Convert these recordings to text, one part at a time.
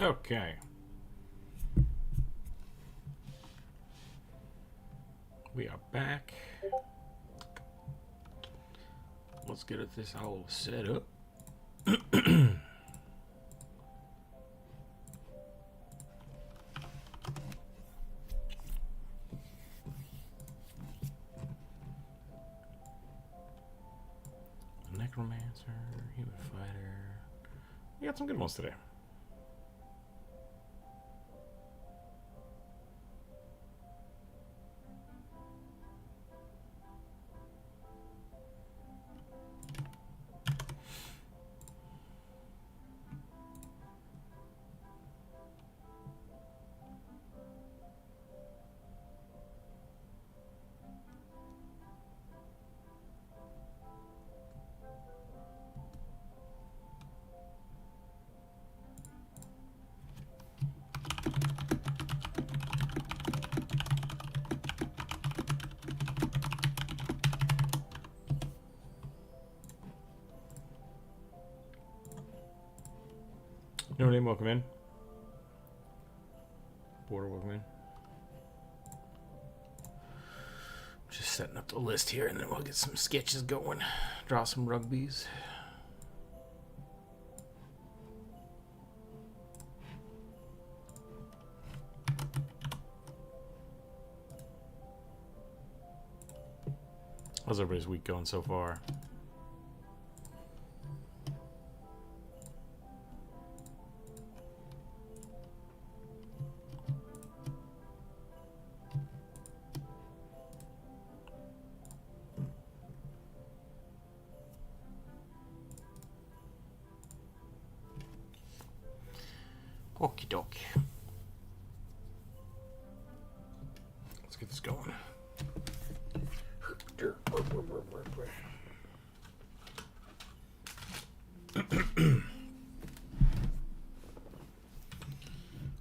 Okay. We are back. Let's get this all set up. Necromancer, human fighter. We got some good ones today. No name, welcome in. Border, welcome in. Just setting up the list here, and then we'll get some sketches going. Draw some rugbies. How's everybody's week going so far? Okie dokie. Let's get this going.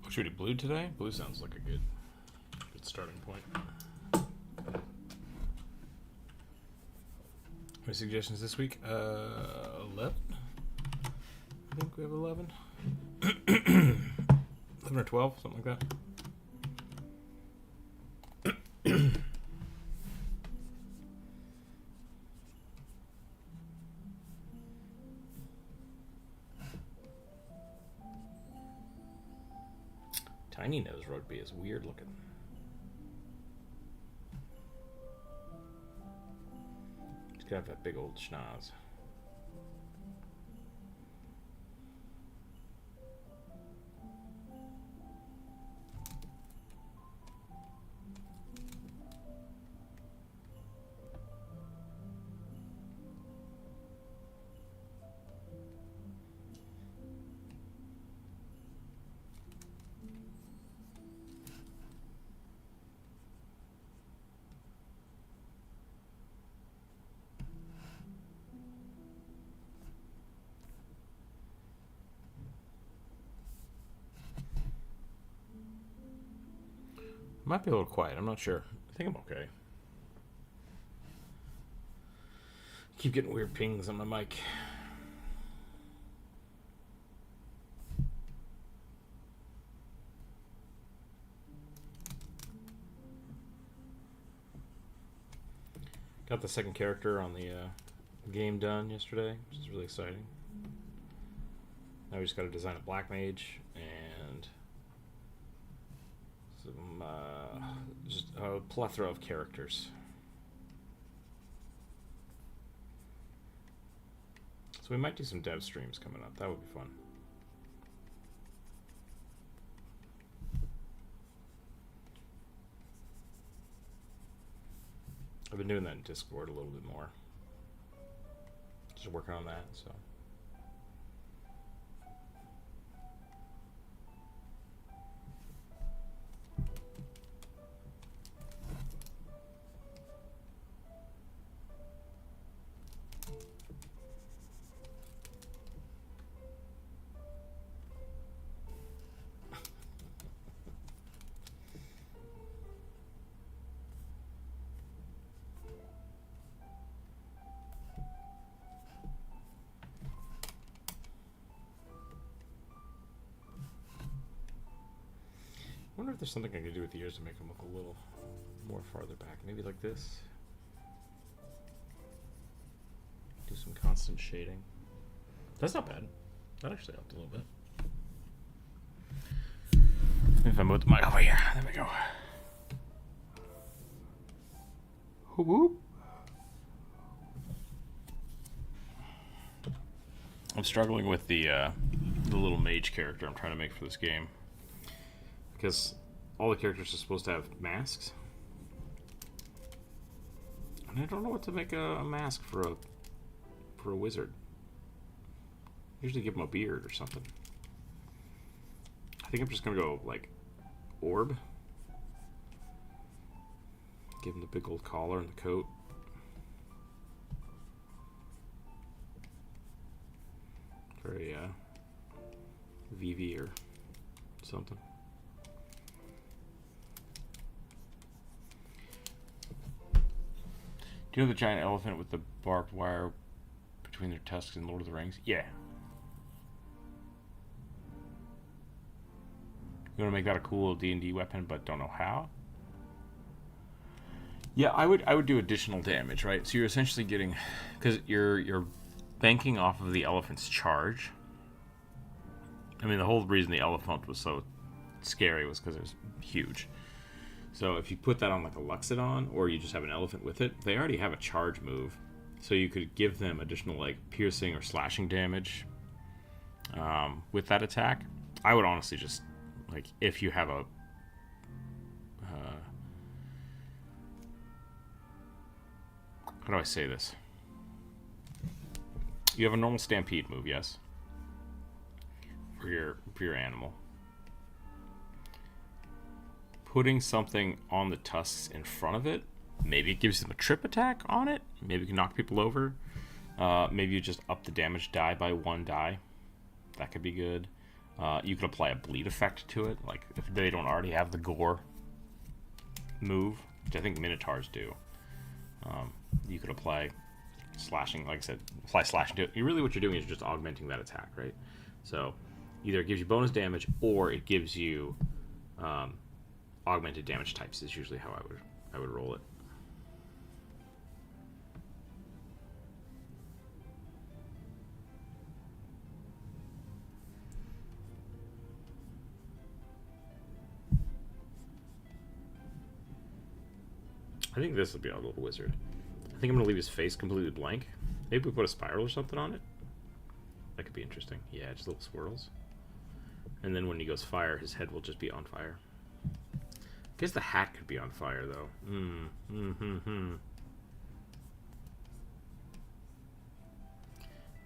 Should we do blue today? Blue sounds like a good starting point. Any suggestions this week? 11? I think we have 11. 11 or 12, something like that. Tiny nose rugby is weird looking. He's got that big old schnoz. Might be a little quiet. I'm not sure. I think I'm okay. Keep getting weird pings on my mic. Got the second character on the game done yesterday, which is really exciting. Now we just got to design a black mage and some just a plethora of characters. So we might do some dev streams coming up. That would be fun. I've been doing that in Discord a little bit more. Just working on that, so. there's something I can do with the ears to make them look a little more farther back. Maybe like this. Do some constant shading. That's not bad. That actually helped a little bit. If I move the mic over here, there we go. Whoop. I'm struggling with the little mage character I'm trying to make for this game, because all the characters are supposed to have masks, and I don't know what to make a mask for a wizard. Usually give him a beard or something. I think I'm just gonna go like orb. Give him the big old collar and the coat. Very VV or something. Do you know the giant elephant with the barbed wire between their tusks in Lord of the Rings? Yeah. You want to make that a cool D&D weapon, but don't know how? Yeah, I would do additional damage, right? So you're essentially getting, because you're banking off of the elephant's charge. I mean, the whole reason the elephant was so scary was because it was huge. So if you put that on like a Luxodon, or you just have an elephant with it, they already have a charge move. So you could give them additional like piercing or slashing damage with that attack. I would honestly just, like, if you have a how do I say this? You have a normal stampede move, yes, for your animal. Putting something on the tusks in front of it, maybe it gives them a trip attack on it. Maybe you can knock people over. Maybe you just up the damage die by 1 die. That could be good. You could apply a bleed effect to it, like if they don't already have the gore move, which I think Minotaurs do. You could apply slashing, like I said, apply slashing to it. What you're doing is just augmenting that attack, right? So either it gives you bonus damage, or it gives you augmented damage types is usually how I would roll it. I think this will be our little wizard. I think I'm going to leave his face completely blank. Maybe we put a spiral or something on it. That could be interesting. Yeah, just little swirls. And then when he goes fire, his head will just be on fire. I guess the hat could be on fire, though.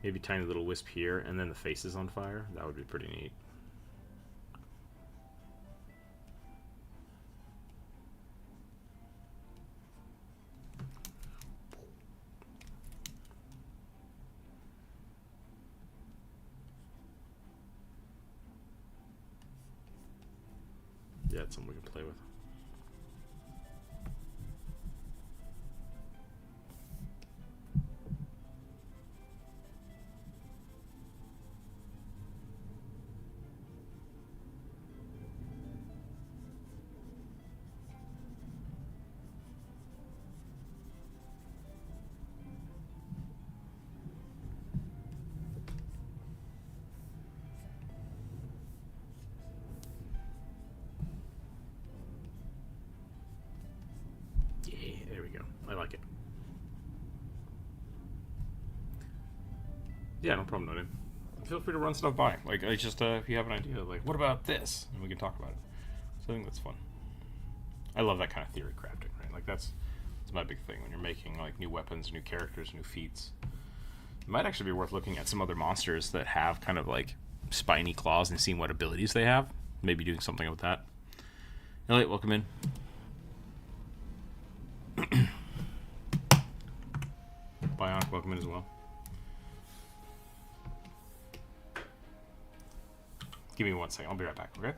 Maybe tiny little wisp here, and then the face is on fire. That would be pretty neat. Yeah, it's something we can play with. I like it. Yeah, no problem, Noted. Feel free to run stuff by. Like, it's just if you have an idea, like, what about this? And we can talk about it. So I think that's fun. I love that kind of theory crafting, right? Like, that's my big thing when you're making like new weapons, new characters, new feats. It might actually be worth looking at some other monsters that have kind of like spiny claws and seeing what abilities they have. Maybe doing something with that. Elliot, welcome in. Bionic, welcome in as well. Give me 1 second. I'll be right back, okay?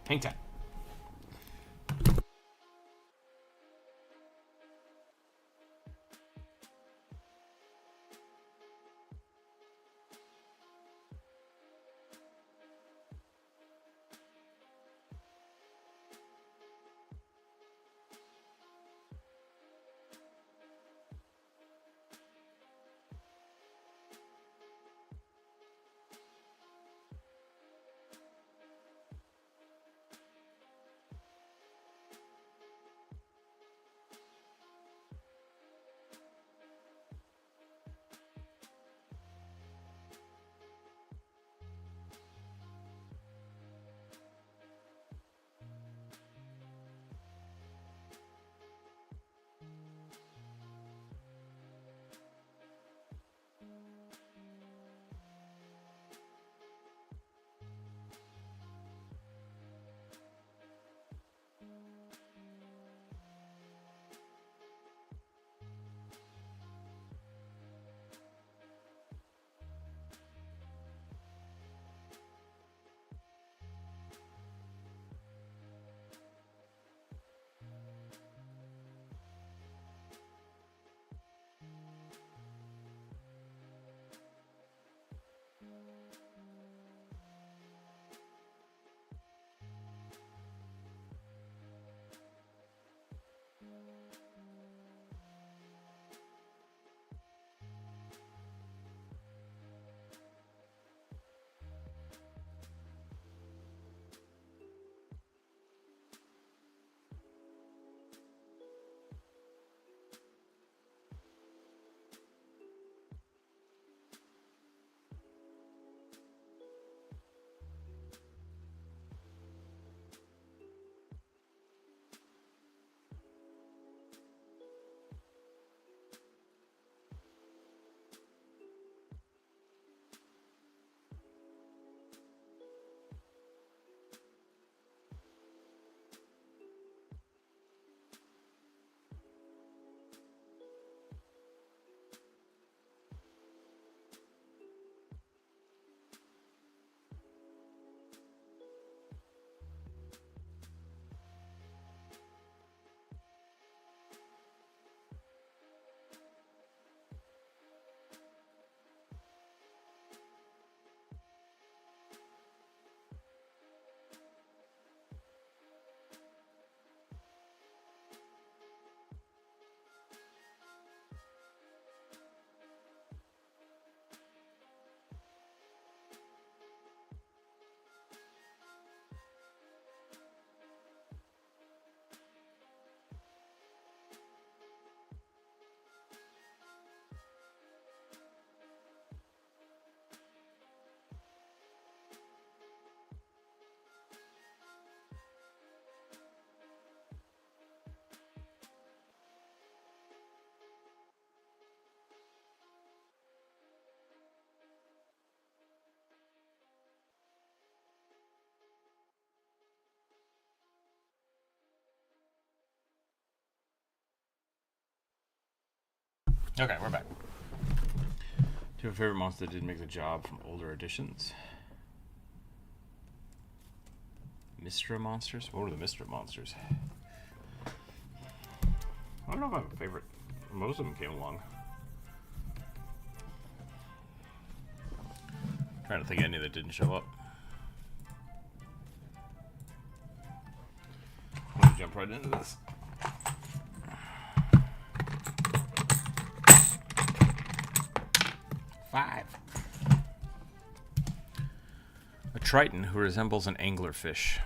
Hang tight. Okay, we're back. Do you have a favorite monster that didn't make the job from older editions? Mistra monsters? What were the Mistra monsters? I don't know if I have a favorite. Most of them came along. Trying to think of any that didn't show up. Let me jump right into this. Five. A Triton who resembles an anglerfish.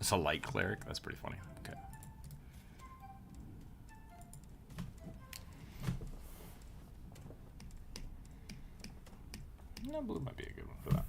It's a light cleric. That's pretty funny. Okay. No, blue might be a good one for that.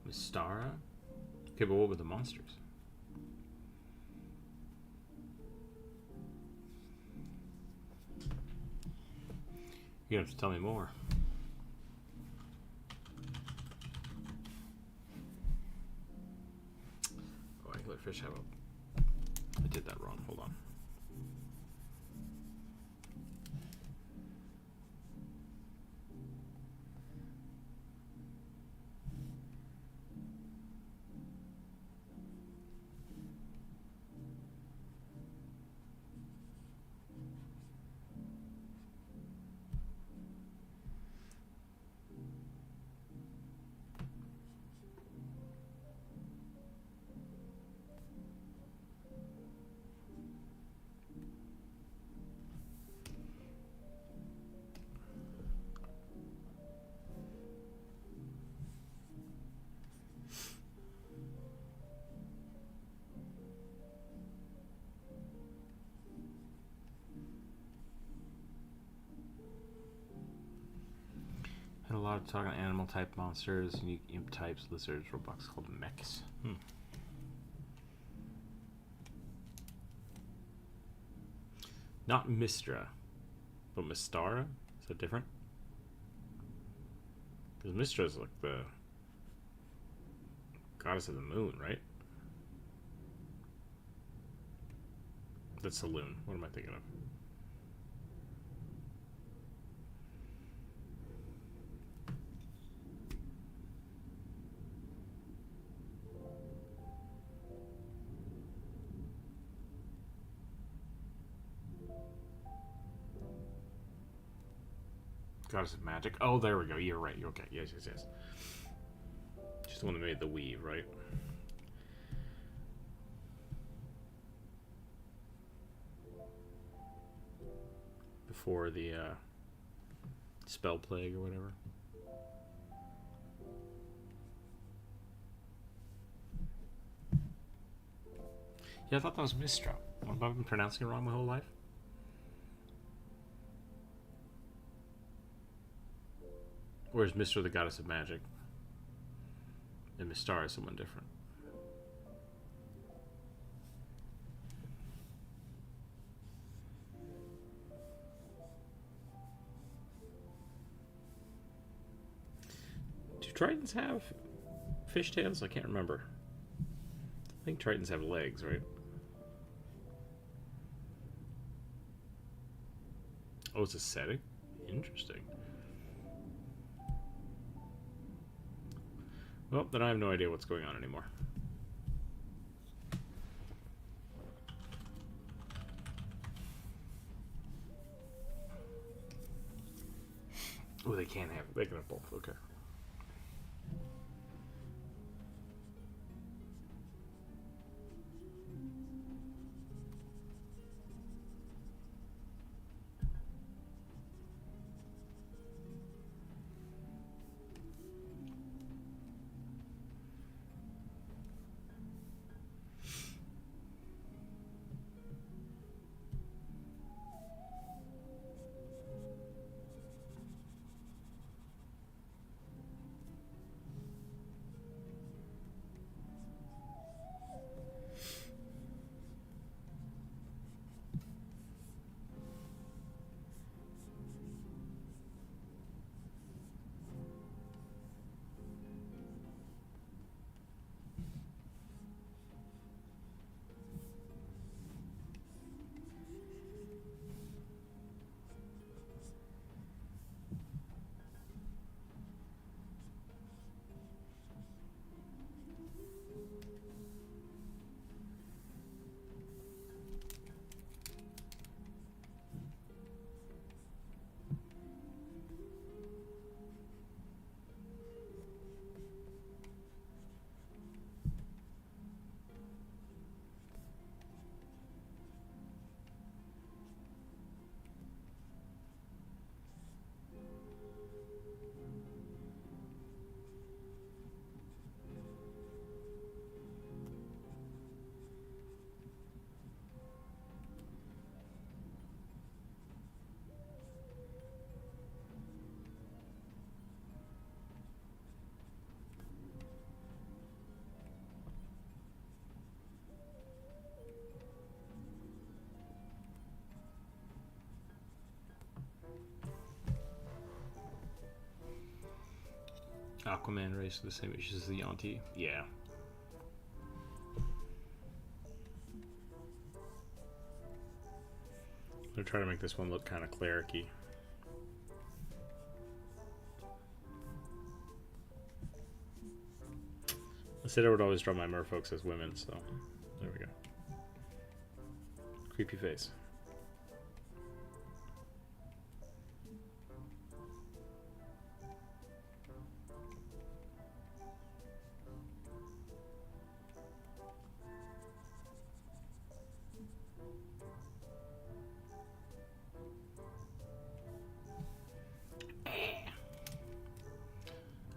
Mystara? Okay, but what were the monsters? You have to tell me more. Oh, anglerfish have a... I did that wrong. Hold on. Had a lot of talk on animal type monsters, unique imp types, lizards, robots called mechs. Not Mistra, but Mystara? Is that different? Because Mystra is like the goddess of the moon, right? That's Saloon. What am I thinking of? Goddess of Magic. Oh, there we go. You're right. You're okay. Yes. She's the one that made the weave, right? Before the spell plague or whatever. Yeah, I thought that was Mistra. Have I been pronouncing it wrong my whole life? Or is Mistra the goddess of magic? And Mystara is someone different. Do Tritons have fishtails? I can't remember. I think Tritons have legs, right? Oh, it's a setting? Interesting. Well, then I have no idea what's going on anymore. Oh, they can't have. They can have both. Okay. Aquaman race with the same issues as the Yonti. Yeah. I'm gonna try to make this one look kind of clericy. I said I would always draw my merfolks as women, so there we go. Creepy face.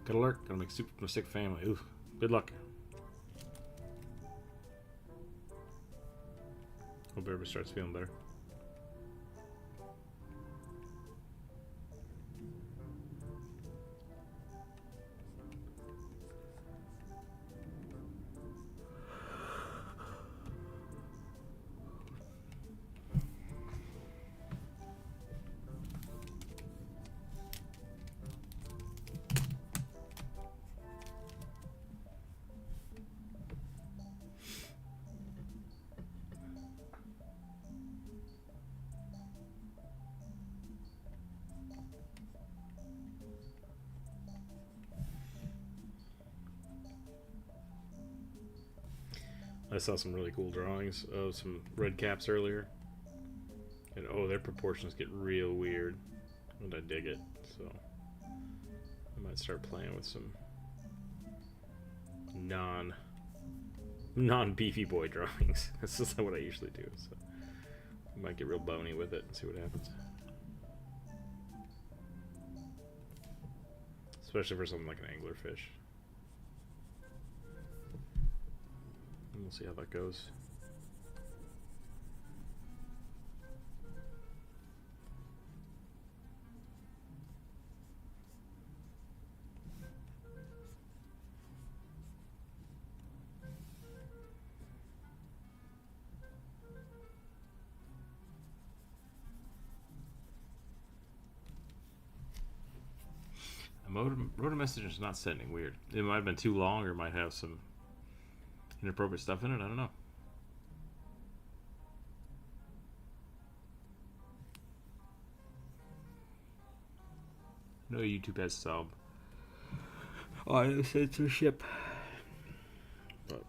Good alert. Gonna make soup from a sick family. Ooh, good luck. Hope everybody starts feeling better. I saw some really cool drawings of some red caps earlier. And oh, their proportions get real weird. And I dig it. So I might start playing with some non beefy boy drawings. This is what I usually do. So I might get real bony with it and see what happens. Especially for something like an anglerfish. And we'll see how that goes. I wrote a message and it's not sending. Weird. It might have been too long or might have some inappropriate stuff in it. I don't know. No YouTube has sub. Oh, censorship. But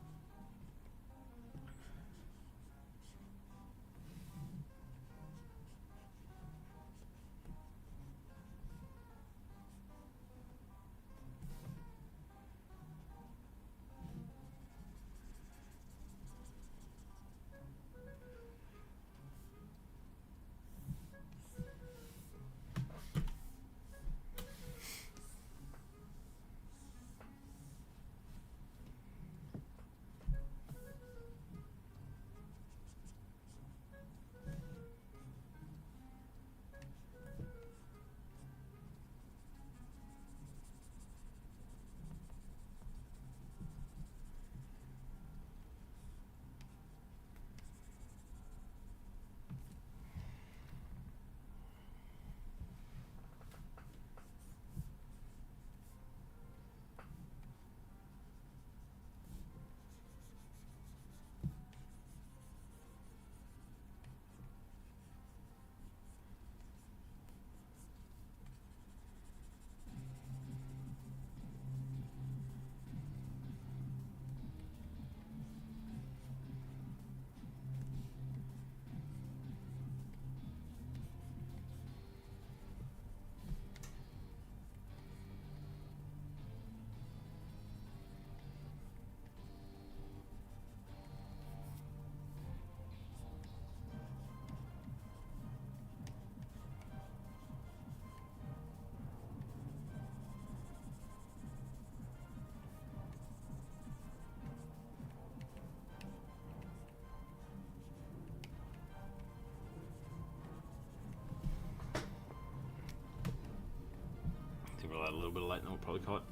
let a little bit of light, and then we'll probably call it.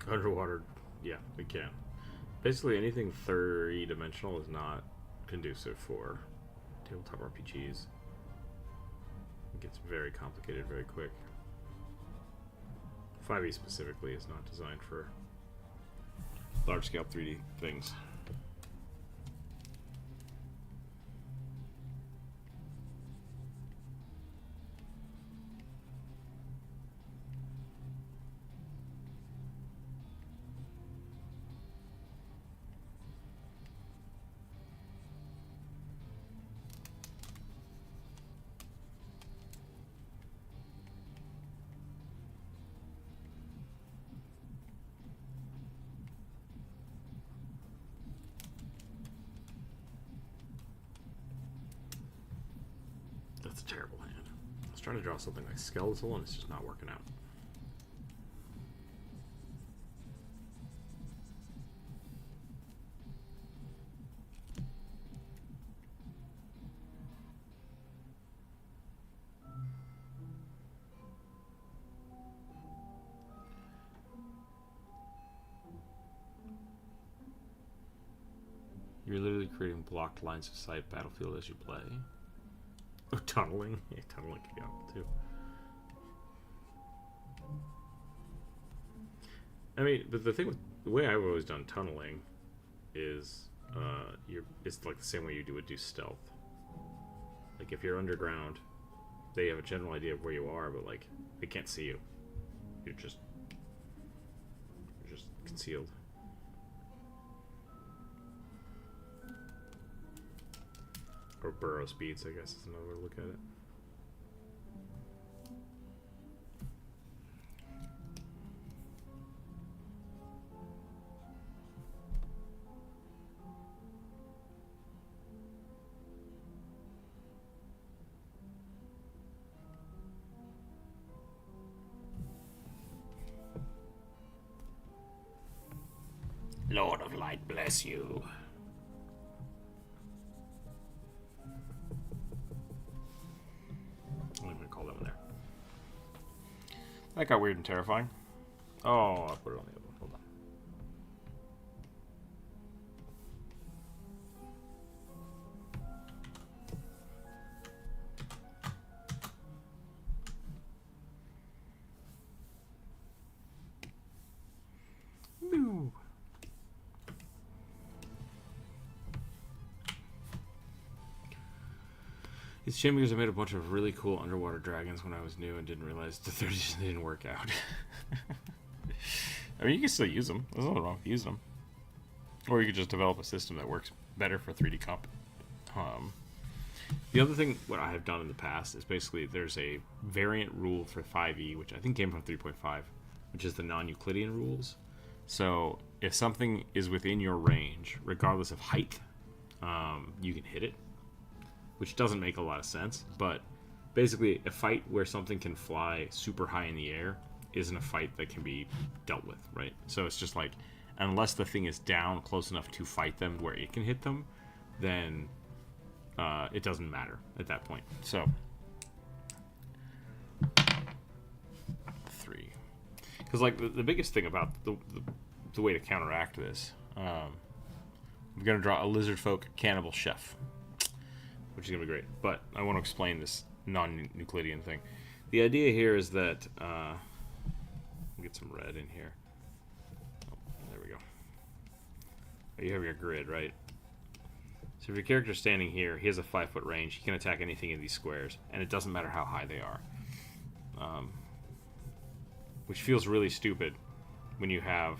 Underwater, yeah, we can. Basically, anything 3-dimensional is not conducive for tabletop RPGs. It gets very complicated very quick. 5e specifically is not designed for large-scale 3D things. That's a terrible hand. I was trying to draw something like skeletal and it's just not working out. You're literally creating blocked lines of sight battlefield as you play. Oh, tunneling. Yeah, tunneling can go too. I mean, but the thing with the way I've always done tunneling is it's like the same way you would do stealth. Like if you're underground, they have a general idea of where you are, but like they can't see you. You're just concealed. Or burrow speeds, I guess is another way to look at it. Lord of Light bless you. I'm gonna call that one there. That got weird and terrifying. Oh, I'll put it on the other one. Hold on. Moo. It's a shame because I made a bunch of really cool underwater dragons when I was new and didn't realize the 30s didn't work out. I mean, you can still use them. There's nothing wrong with using them. Or you could just develop a system that works better for 3D comp. The other thing, what I have done in the past, is basically there's a variant rule for 5e, which I think came from 3.5, which is the non-Euclidean rules. So if something is within your range, regardless of height, you can hit it. Which doesn't make a lot of sense, but basically a fight where something can fly super high in the air isn't a fight that can be dealt with, right? So it's just like, unless the thing is down close enough to fight them where it can hit them, then it doesn't matter at that point. So 3, because like the biggest thing about the way to counteract this, I'm gonna draw a lizard folk cannibal chef, which is going to be great. But I want to explain this non-Euclidean thing. The idea here is that... get some red in here. Oh, there we go. You have your grid, right? So if your character's standing here, he has a 5-foot range. He can attack anything in these squares, and it doesn't matter how high they are. Which feels really stupid when you have...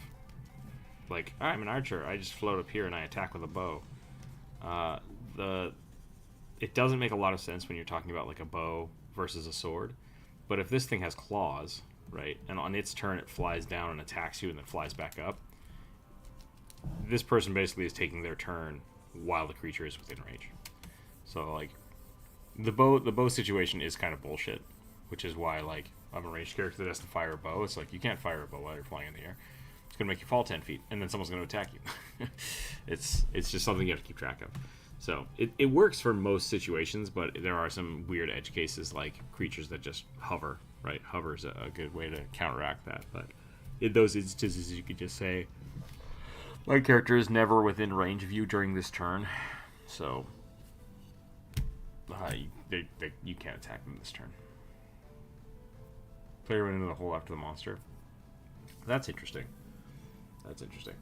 Like, I'm an archer. I just float up here and I attack with a bow. It doesn't make a lot of sense when you're talking about like a bow versus a sword. But if this thing has claws, right, and on its turn it flies down and attacks you and then flies back up, this person basically is taking their turn while the creature is within range. So like the bow situation is kind of bullshit, which is why like I'm a ranged character that has to fire a bow. It's like you can't fire a bow while you're flying in the air. It's gonna make you fall 10 feet and then someone's gonna attack you. It's just something you have to keep track of. So it works for most situations, but there are some weird edge cases like creatures that just hover, right? Hover's a good way to counteract that. But in those instances, you could just say, my character is never within range of you during this turn, so you can't attack them this turn. Player went into the hole after the monster. That's interesting. That's interesting.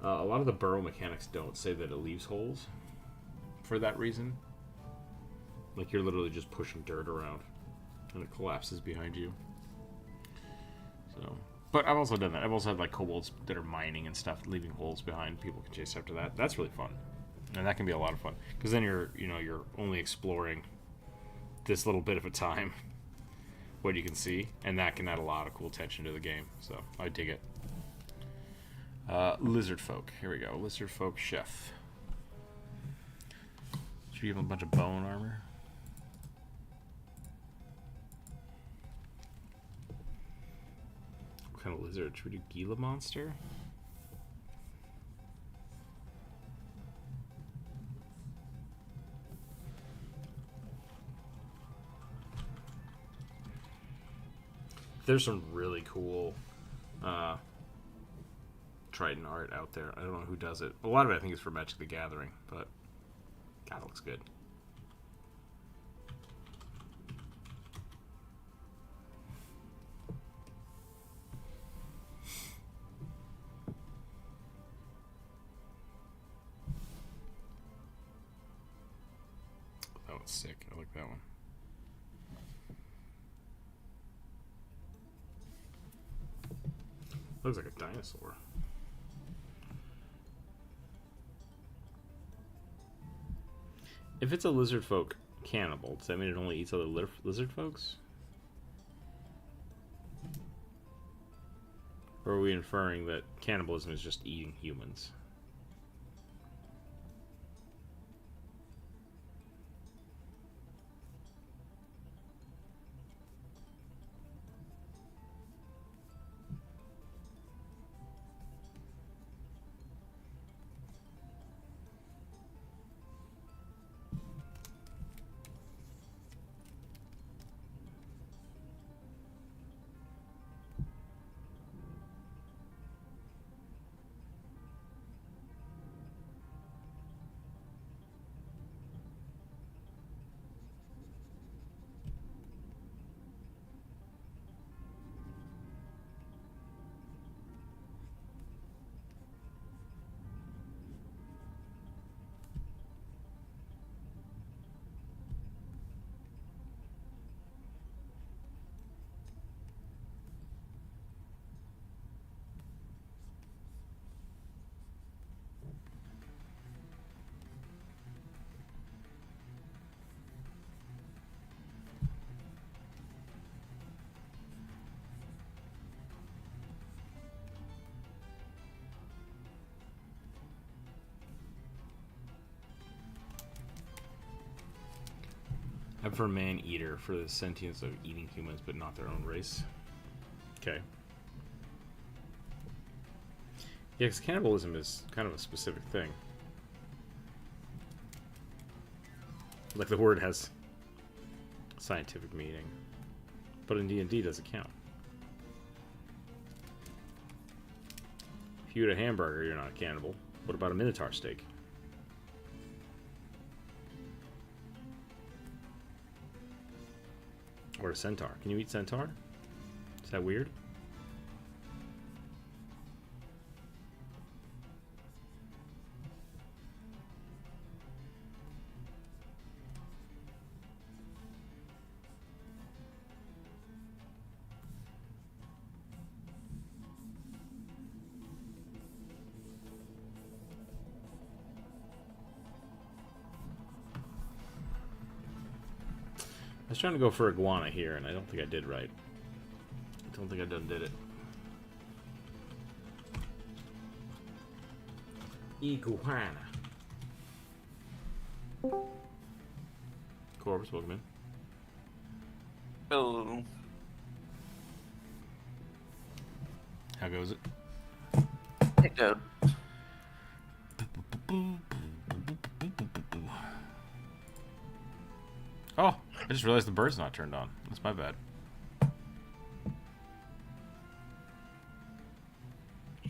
A lot of the burrow mechanics don't say that it leaves holes for that reason. Like you're literally just pushing dirt around and it collapses behind you. So, but I've also done that. I've also had like kobolds that are mining and stuff, leaving holes behind. People can chase after that. That's really fun, and that can be a lot of fun because then you're only exploring this little bit of a time what you can see, and that can add a lot of cool tension to the game. So I dig it. Lizard folk. Here we go. Lizard folk chef. Should we give him a bunch of bone armor? What kind of lizard? Should we do Gila monster? There's some really cool Triton art out there. I don't know who does it. A lot of it I think is for Magic the Gathering, but God, it looks good. That one's sick. I like that one. Looks like a dinosaur. If it's a lizard folk cannibal, does that mean it only eats other lizard folks? Or are we inferring that cannibalism is just eating humans? I'm for man-eater for the sentience of eating humans but not their own race. Okay. Yeah, because cannibalism is kind of a specific thing. Like the word has scientific meaning. But in D&D does it count? If you eat a hamburger, you're not a cannibal. What about a minotaur steak? Or a centaur. Can you eat centaur? Is that weird? I was trying to go for iguana here, and I don't think I did right. I don't think I done did it. Iguana. Corvus, welcome in. Hello. How goes it? Hey, Dad. Oh, I just realized the bird's not turned on. That's my bad.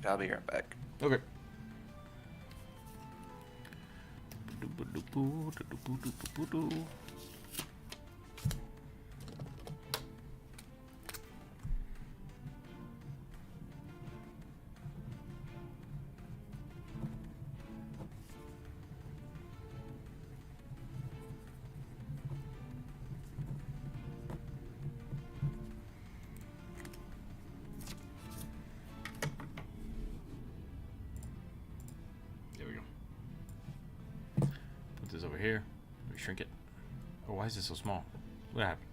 I'll be right back. Okay. Over here. Let me shrink it. Oh, why is this so small? What happened?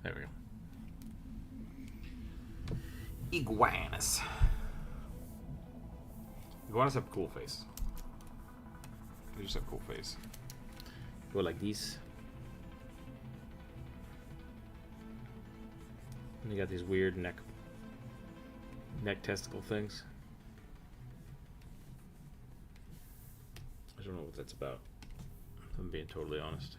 There we go. Iguanas. Iguanas have a cool face. They just have a cool face. Go like these. And you got these weird neck testicle things. I don't know what that's about, if I'm being totally honest.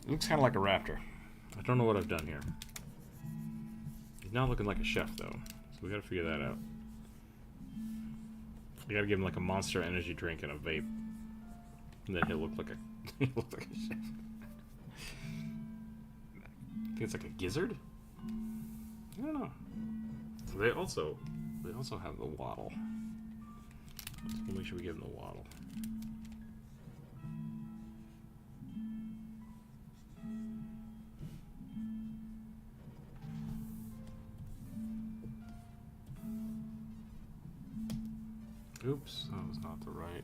It looks kind of like a raptor. I don't know what I've done here. He's not looking like a chef, though. So we gotta figure that out. We gotta give him like a Monster energy drink and a vape. And then he'll look like a, he'll look like a chef. I think it's like a gizzard? I don't know. So they also have the waddle. So we'll make sure we give him the waddle. Oops, that was not the right.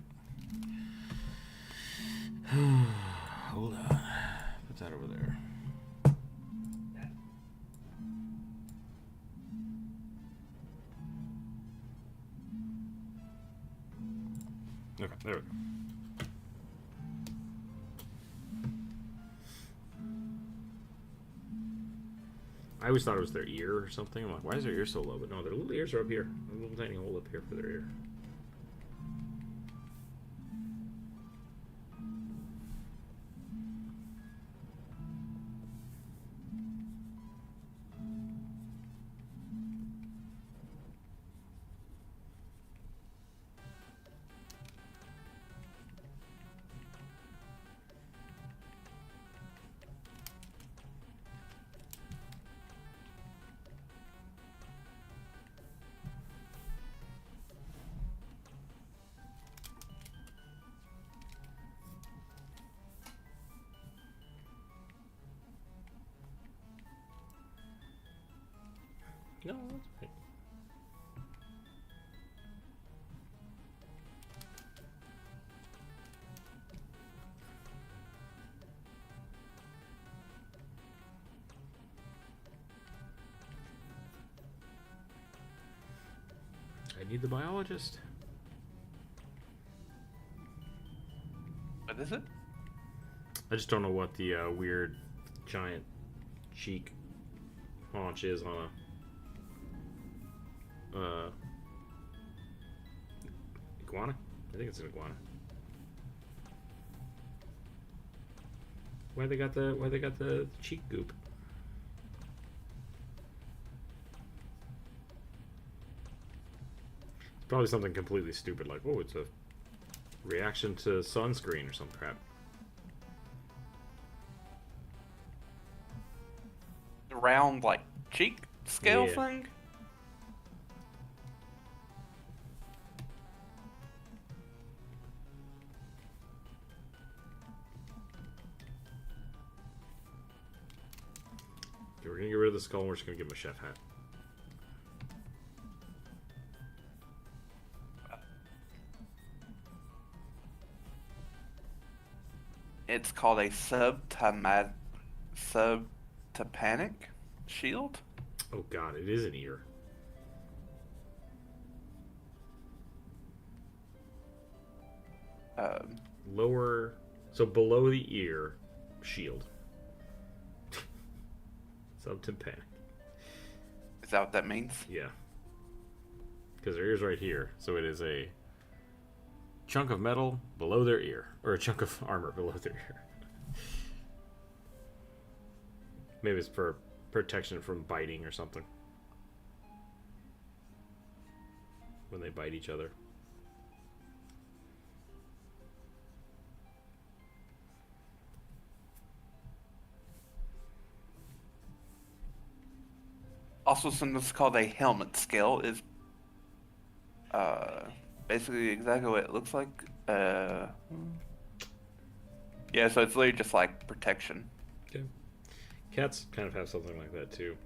Hold on. Put that over there. Okay, there we go. I always thought it was their ear or something. I'm like, why is their ear so low? But no, their little ears are up here. A little tiny hole up here for their ear. No, that's okay. I need the biologist. What is it? I just don't know what the weird giant cheek haunch is on a iguana. I think it's an iguana. Why they got the cheek goop? It's probably something completely stupid like, oh, it's a reaction to sunscreen or some crap. The round, like, cheek scale Yeah. thing? Okay, we're gonna get rid of the skull and we're just gonna give him a chef hat. It's called a subtympanic shield. Oh god, it is an ear. Lower, so below the ear, shield. Subtympanic. Is that what that means? Yeah. Because their ear's right here, so it is a chunk of metal below their ear, or a chunk of armor below their ear. Maybe it's for protection from biting or something. When they bite each other. Also, something that's called a helmet scale is basically exactly what it looks like. Yeah, so it's literally just like protection. Okay. Cats kind of have something like that too.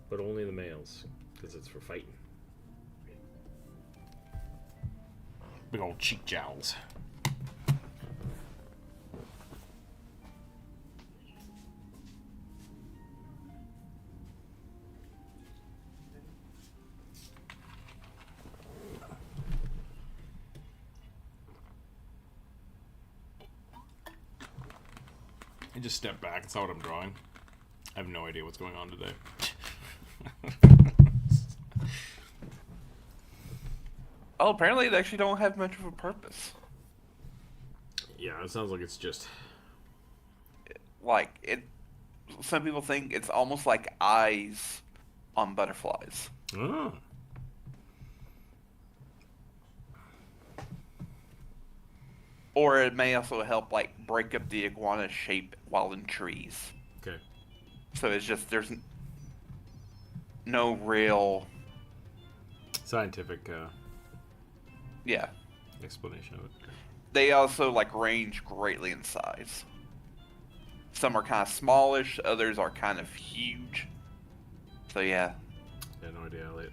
But only the males, because it's for fighting. Big old cheek jowls. I just stepped back and saw what I'm drawing. I have no idea what's going on today. Oh, apparently they actually don't have much of a purpose. Yeah, it sounds like it's just... Like, some people think it's almost like eyes on butterflies. Oh. Or it may also help, like, break up the iguana shape while in trees. Okay. So it's just, there's no real... Scientific Yeah. explanation of it. They also, like, range greatly in size. Some are kind of smallish, others are kind of huge. So, yeah. I had no idea, Elliot.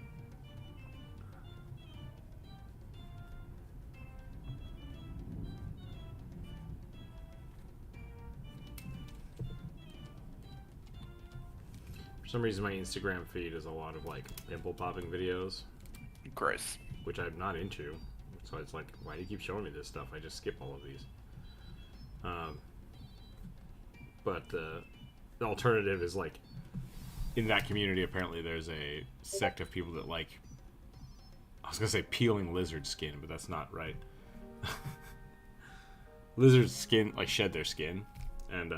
For some reason, my Instagram feed is a lot of like pimple popping videos, Gross. which I'm not into. So it's like, why do you keep showing me this stuff? I just skip all of these. But the alternative is like, in that community, apparently there's a sect of people that like, I was gonna say peeling lizard skin, but that's not right. Lizard skin, like, shed their skin, and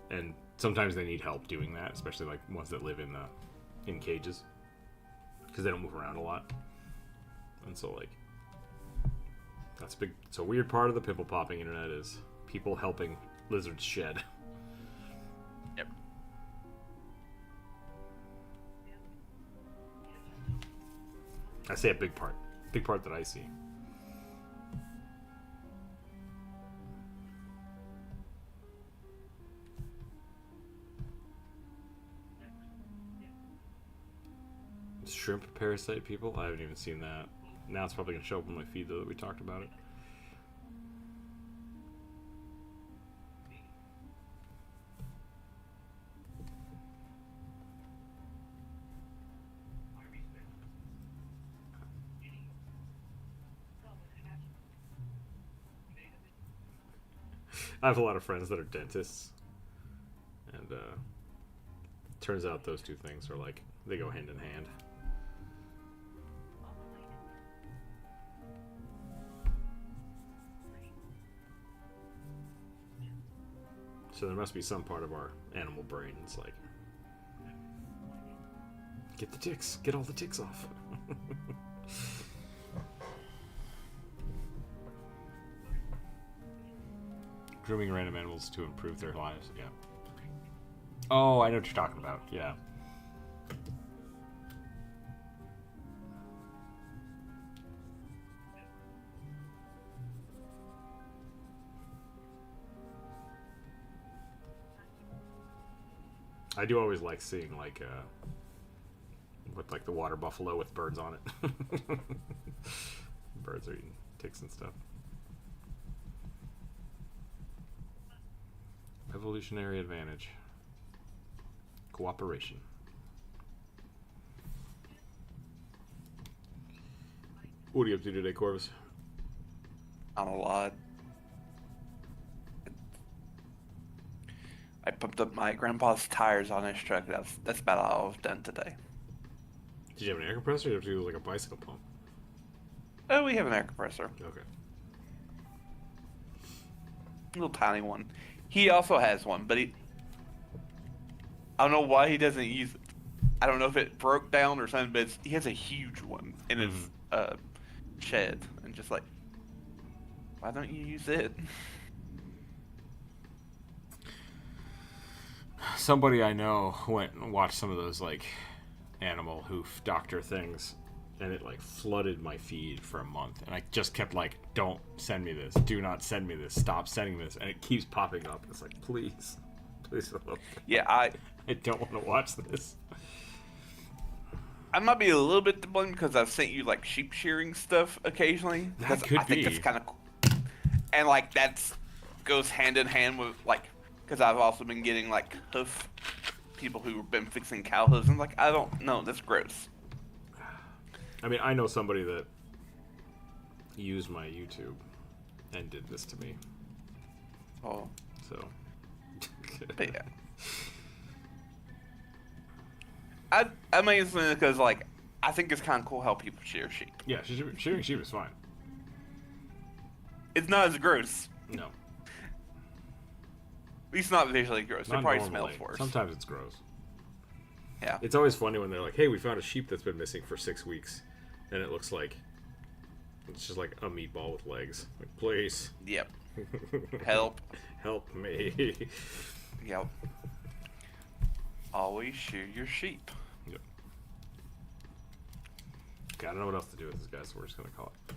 and sometimes they need help doing that, especially like ones that live in cages, because they don't move around a lot, and so like that's big. It's a weird part of the pimple popping internet is people helping lizards shed. Yep. I say a big part that I see. Shrimp parasite people? I haven't even seen that. Now it's probably going to show up on my feed, though, that we talked about it. I have a lot of friends that are dentists, and turns out those two things are like they go hand in hand. So there must be some part of our animal brain that's like, get the ticks, get all the ticks off. Grooming random animals to improve their lives, yeah. Oh, I know what you're talking about, yeah. I do always like seeing like with like the water buffalo with birds on it. Birds are eating ticks and stuff. Evolutionary advantage. Cooperation. What are you up to today, Corvus? Not a lot. I pumped up my grandpa's tires on his truck. That's about all I've done today. Did you have an air compressor or did you have to use like a bicycle pump? Oh, we have an air compressor. Okay. Little tiny one. He also has one, but I don't know why he doesn't use it. I don't know if it broke down or something, but he has a huge one in his shed. And just like, why don't you use it? Somebody I know went and watched some of those like animal hoof doctor things, and it like flooded my feed for a month, and I just kept like, don't send me this, do not send me this, stop sending this, and it keeps popping up. It's like, please don't. Yeah, I don't want to watch this. I might be a little bit to blame because I've sent you like sheep shearing stuff occasionally. That could I think be. that's kind of cool. And like that's goes hand in hand with like, because I've also been getting like hoof people who've been fixing cow hooves, and like, I don't know, that's gross. I mean, I know somebody that used my YouTube and did this to me. Oh, So. but yeah. I mean, it's because like I think it's kind of cool how people shear sheep. Yeah, shearing sheep is fine. It's not as gross. No. At least not visually gross. Not It probably normally. smells worse. Sometimes it's gross. Yeah. It's always funny when they're like, hey, we found a sheep that's been missing for 6 weeks. And it looks like it's just like a meatball with legs. Like, please. Yep. Help. Help me. Yep. Always shear your sheep. Yep. Okay, I don't know what else to do with this guy, so we're just going to call it.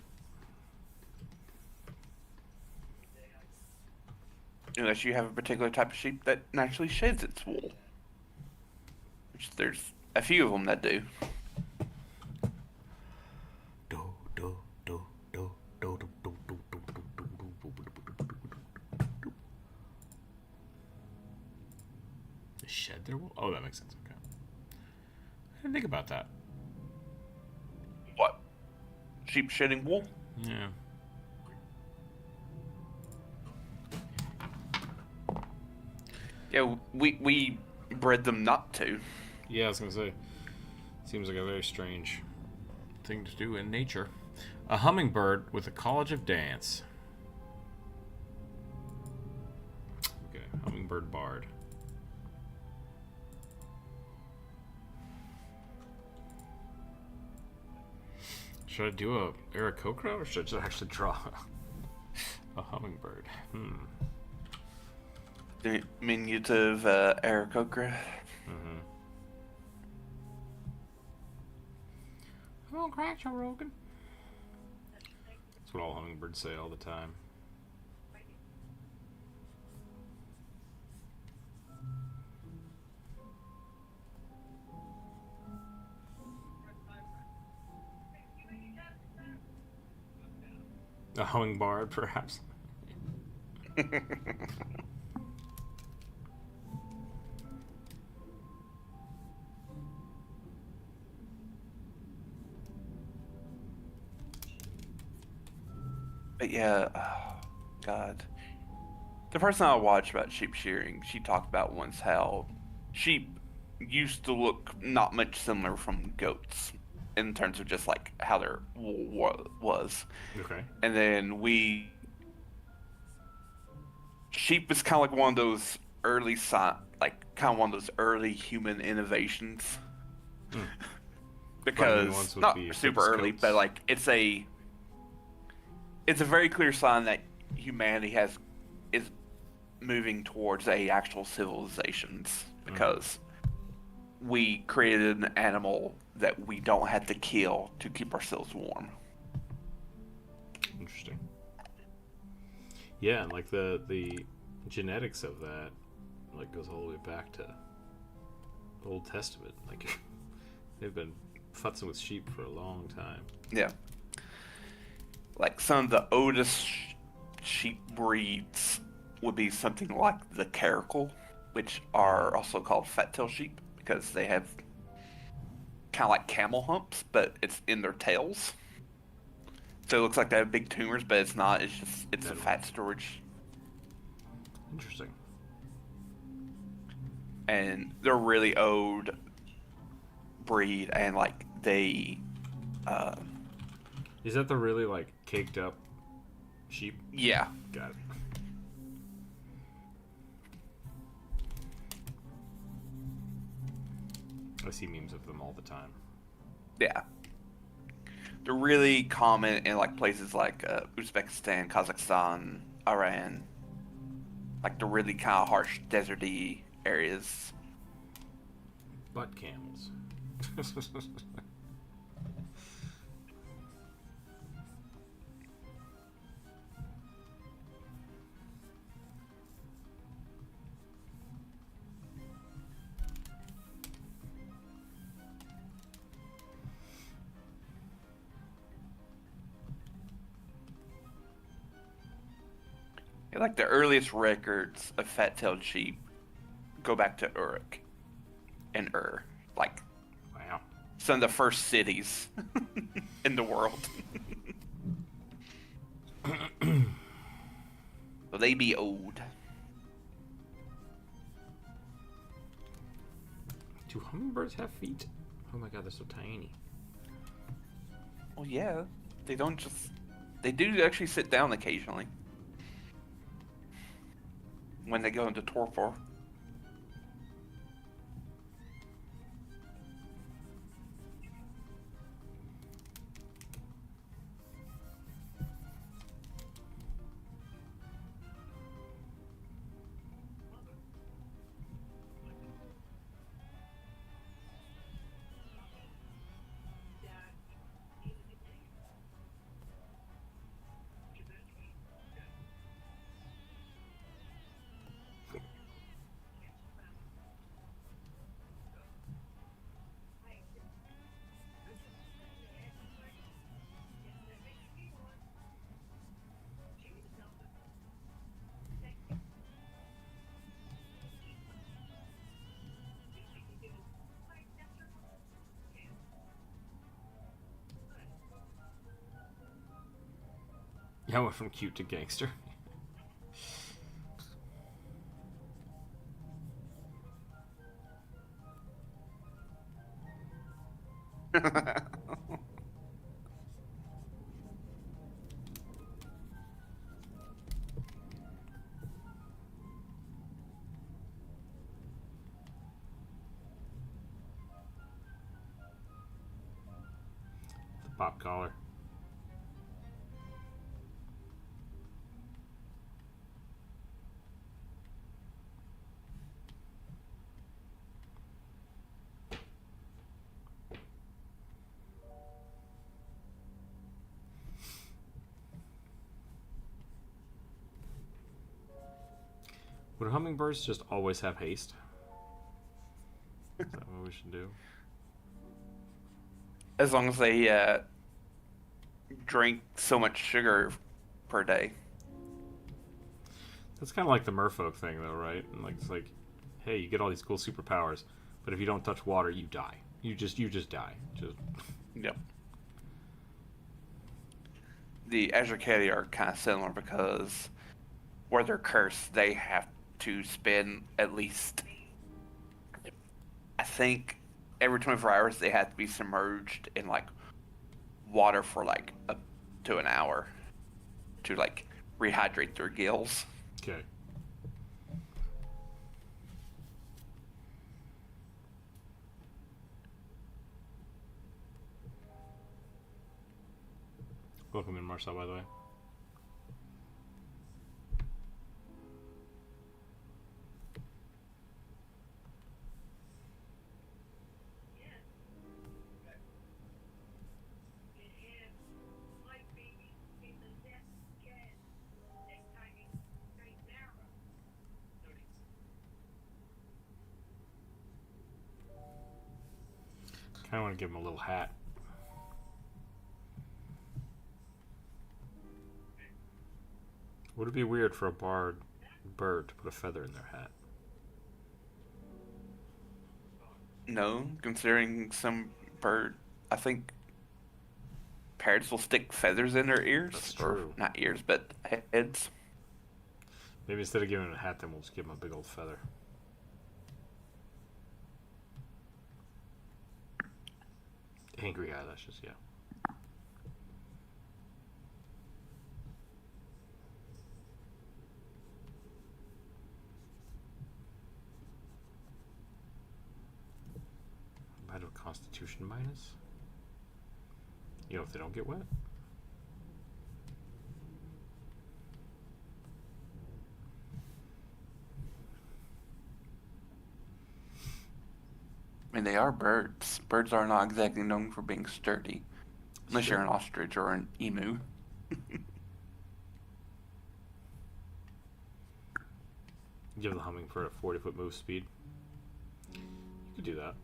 Unless you have a particular type of sheep that naturally sheds its wool. Which there's a few of them that do. Shed their wool? Oh, that makes sense. Okay. I didn't think about that. What? Sheep shedding wool? Yeah. Yeah, we bred them not to. Yeah, I was gonna say. Seems like a very strange thing to do in nature. A hummingbird with a college of dance. Okay, hummingbird bard. Should I do a Aarakocra or should I just actually draw a hummingbird? Diminutive Aarakocra. Mm-hmm. Come on, crack, Joe Rogan. That's what all hummingbirds say all the time. A hummingbird, perhaps. But yeah, oh, God. The person I watched about sheep shearing, she talked about once how sheep used to look not much similar from goats in terms of just like how their wool was. Okay. And then sheep was kind of like one of those early like kind of one of those early human innovations Hmm. Probably the because ones with not the super thickest early, but coats. like it's a very clear sign that humanity is moving towards a actual civilizations Mm-hmm. because we created an animal that we don't have to kill to keep ourselves warm. Interesting. Yeah, and like the genetics of that like goes all the way back to the Old Testament. Like they've been futzing with sheep for a long time. Yeah. Like some of the oldest sheep breeds would be something like the caracal, which are also called fat-tail sheep because they have kind of like camel humps, but it's in their tails. So it looks like they have big tumors, but it's not. It's a Dead fat ones. storage, Interesting. and they're really old breed, and like uh, Is that the really like caked up sheep? yeah, Got it. I see memes of them all the time. yeah, they're really common in like places like Uzbekistan, Kazakhstan, Iran, like the really kind of harsh deserty areas. Butt camels. Yeah, like the earliest records of fat-tailed sheep go back to Uruk and Ur, like Wow. some of the first cities in the world. So they be old. Do hummingbirds have feet? Oh my god, they're so tiny. Well, yeah, they don't just. They do actually sit down occasionally when they go into torpor. Yeah, I went from cute to gangster. The The pop collar. Would hummingbirds just always have haste? Is that what we should do? As long as they drink so much sugar per day. That's kind of like the merfolk thing, though, right? And like it's like, hey, you get all these cool superpowers, but if you don't touch water, you die. You just die. Just Yep. The Azure Caddy are kind of similar because where they're cursed, they have to spend at least, I think, every 24 hours they have to be submerged in like water for like up to an hour to like rehydrate their gills. Okay. Welcome in, Marcel, by the way. I want to give him a little hat. Would it be weird for a bird to put a feather in their hat? No, considering some bird, I think parrots will stick feathers in their ears. That's Or true. not ears, but heads. Maybe instead of giving him a hat, then we'll just give him a big old feather. Angry eyelashes, yeah. Might have Constitution minus. You know, if they don't get wet. I mean, they are birds. Birds are not exactly known for being sturdy. Unless you're an ostrich or an emu. Give the hummingbird a 40-foot move speed. You could do that.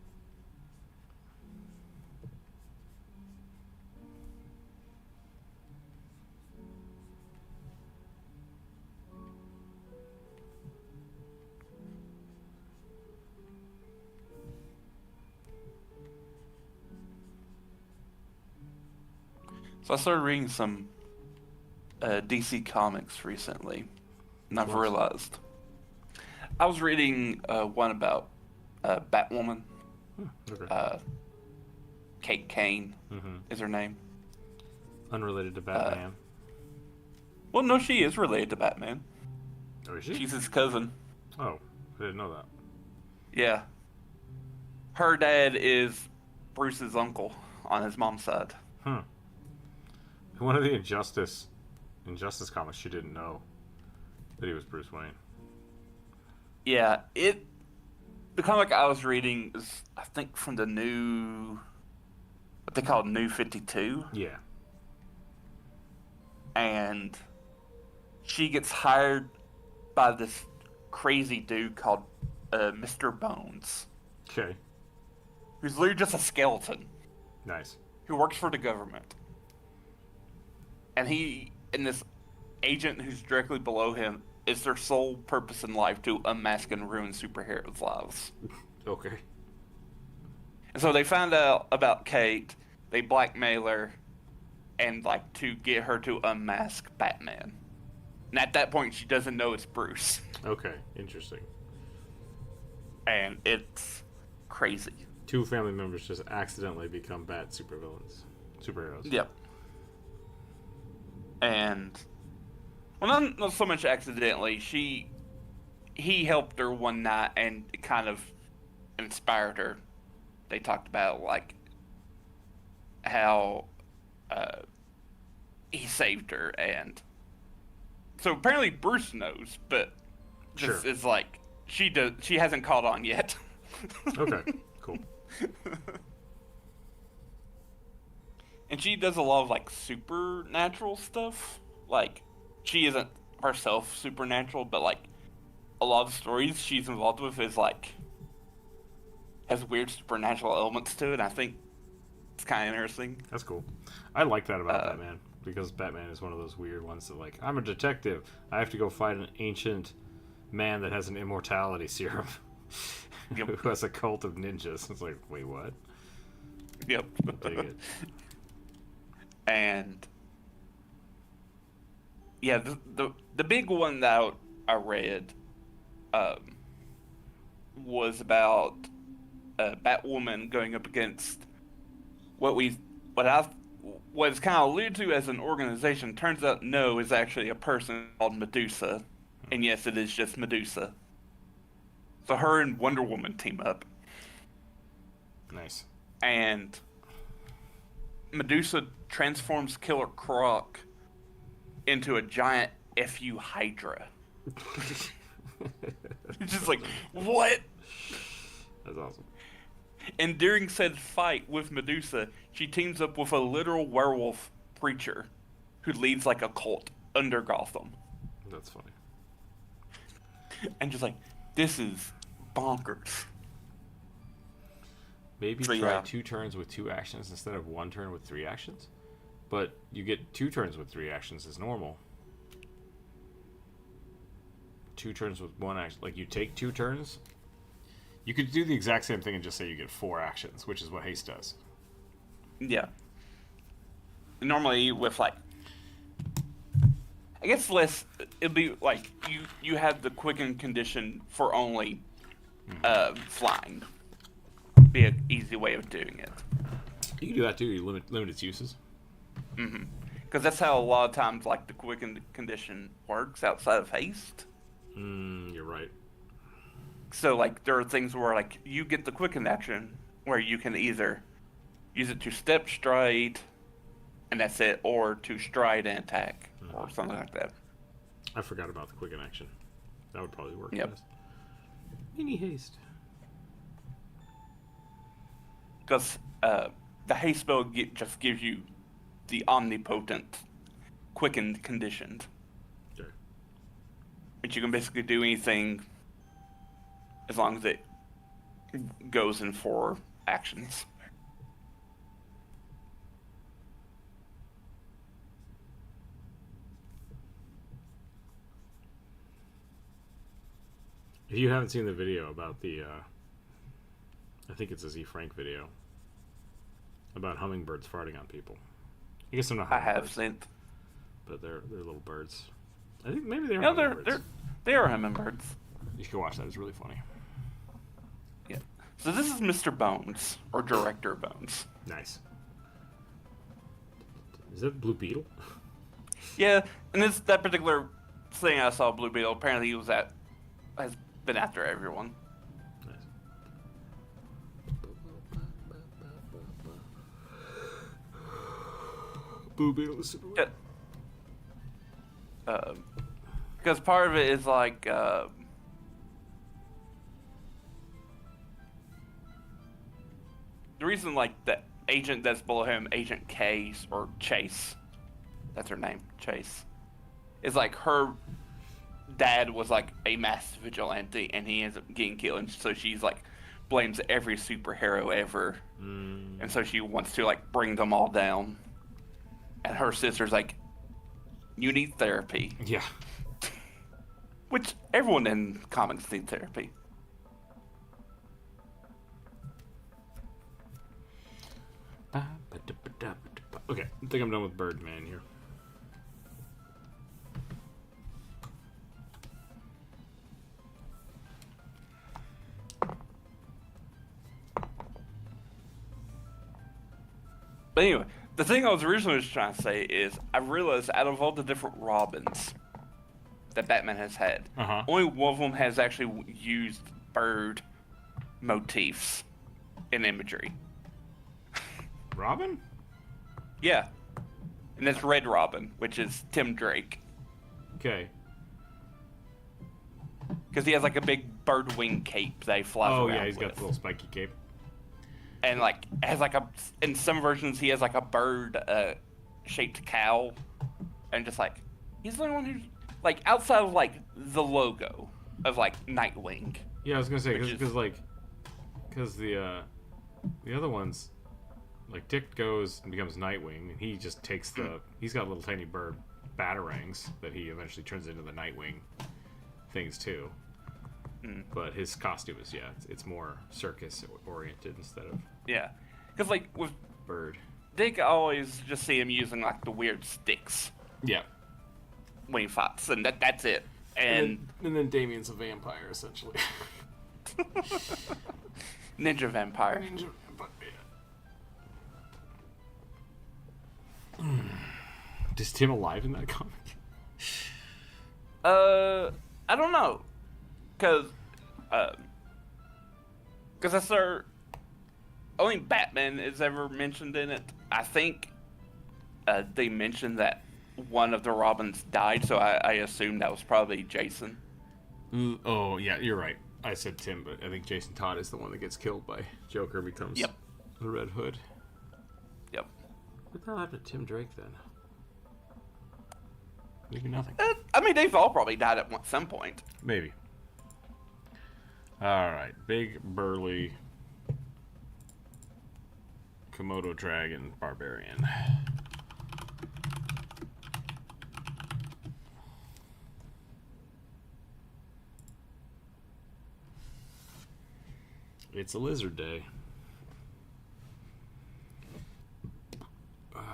So I started reading some DC comics recently, and I've realized I was reading one about Batwoman. Okay. Kate Kane is her name. Unrelated to Batman. Well, no, she is related to Batman. Oh, is she? She's his cousin. Oh, I didn't know that. Yeah. Her dad is Bruce's uncle on his mom's side. Hmm. In one of the Injustice comics, she didn't know that he was Bruce Wayne. Yeah, the comic I was reading is, I think, from the what they call New 52. Yeah. And she gets hired by this crazy dude called Mr. Bones, Okay. who's literally just a skeleton Nice. who works for the government. And this agent who's directly below him, is their sole purpose in life to unmask and ruin superheroes' lives. Okay. And so they find out about Kate, they blackmail her, and like to get her to unmask Batman. And at that point, she doesn't know it's Bruce. Okay. Interesting. And it's crazy. Two family members just accidentally become bad superheroes. Yep. And, well, not so much accidentally. He helped her one night, and it kind of inspired her. They talked about like how he saved her, and so apparently Bruce knows, but just Sure. is like she hasn't caught on yet. Okay. Cool. And she does a lot of like supernatural stuff. Like, she isn't herself supernatural, but like a lot of stories she's involved with is like has weird supernatural elements to it. And I think it's kind of interesting. That's cool. I like that about Batman, because Batman is one of those weird ones that, like, I'm a detective. I have to go fight an ancient man that has an immortality serum. Yep. Who has a cult of ninjas. It's like, wait, what? Yep. Dig it. And yeah, the big one that I read um, was about Batwoman going up against what we what I was kind of alluded to as an organization. Turns out no, is actually a person called Medusa, and yes, it is just Medusa. So her and Wonder Woman team up, Nice. and Medusa transforms Killer Croc into a giant FU Hydra. It's just like, what? That's awesome. And during said fight with Medusa, she teams up with a literal werewolf preacher who leads like a cult under Gotham. That's funny. And just like, this is bonkers. Maybe So, try yeah. 2 turns with 2 actions instead of 1 turn with 3 actions. But you get 2 turns with 3 actions as normal. 2 turns with 1 action. Like, you take 2 turns. You could do the exact same thing and just say you get 4 actions, which is what haste does. Yeah. Normally with like, I guess less, it'd be like you have the quicken condition for only flying. Be an easy way of doing it. You can do that too. You limit its uses. Because that's how a lot of times like the quicken condition works outside of haste. You're right. So like there are things where like you get the quicken action where you can either use it to step stride and that's it, or to stride and attack or something like that. I forgot about the quicken action. That would probably work Yep. best. Mini haste. Because the haste spell just gives you the omnipotent quickened conditioned, Okay. which you can basically do anything as long as it goes in 4 actions. If you haven't seen the video about the, I think it's a Z Frank video about hummingbirds farting on people. I guess they're not I hummingbirds, have seen. but they're little birds. I think maybe they're No, hummingbirds. they are hummingbirds. You should watch that. It's really funny. Yeah. So this is Mr. Bones, or Director Bones. Nice. Is that Blue Beetle? Yeah, and that particular thing I saw Blue Beetle. Apparently, has been after everyone. Nice. Blue Beetle is super. Yeah. Because part of it is like the reason like the agent that's below him, Agent Case or Chase, that's her name, Chase, is like her dad was like a mass vigilante and he ends up getting killed, and so she's like blames every superhero ever, and so she wants to like bring them all down, and her sister's like, you need therapy. Yeah. Which everyone in comics needs therapy. Okay, I think I'm done with Birdman here. But anyway, the thing I was originally just trying to say is I realized out of all the different Robins that Batman has had, Uh-huh. only one of them has actually used bird motifs in imagery. Robin? Yeah. And that's Red Robin, which is Tim Drake. Okay. Because he has like a big bird wing cape that he flies Oh around yeah, he's got with. the little spiky cape. And like has like in some versions he has like a bird shaped cow, and just like he's the only one who's like outside of like the logo of like Nightwing. Yeah, I was gonna say Which is- because the other ones, like Dick goes and becomes Nightwing, and he just takes he's got little tiny bird batarangs that he eventually turns into the Nightwing things too. But his costume is it's more circus oriented instead of Yeah, because like with bird. Dick, I always just see him using like the weird sticks. Yeah. when he fights, and that's it. And then Damien's a vampire, essentially. Ninja vampire. Ninja vampire. Yeah. Is Tim alive in that comic? I don't know, cause that's our only Batman is ever mentioned in it. I think they mentioned that one of the Robins died, so I assume that was probably Jason. Oh yeah, you're right. I said Tim, but I think Jason Todd is the one that gets killed by Joker and becomes the Red Hood. Yep. What the hell happened to Tim Drake then? Maybe nothing. I mean, they've all probably died at some point. Maybe. Alright, big, burly Komodo Dragon Barbarian. It's a lizard day.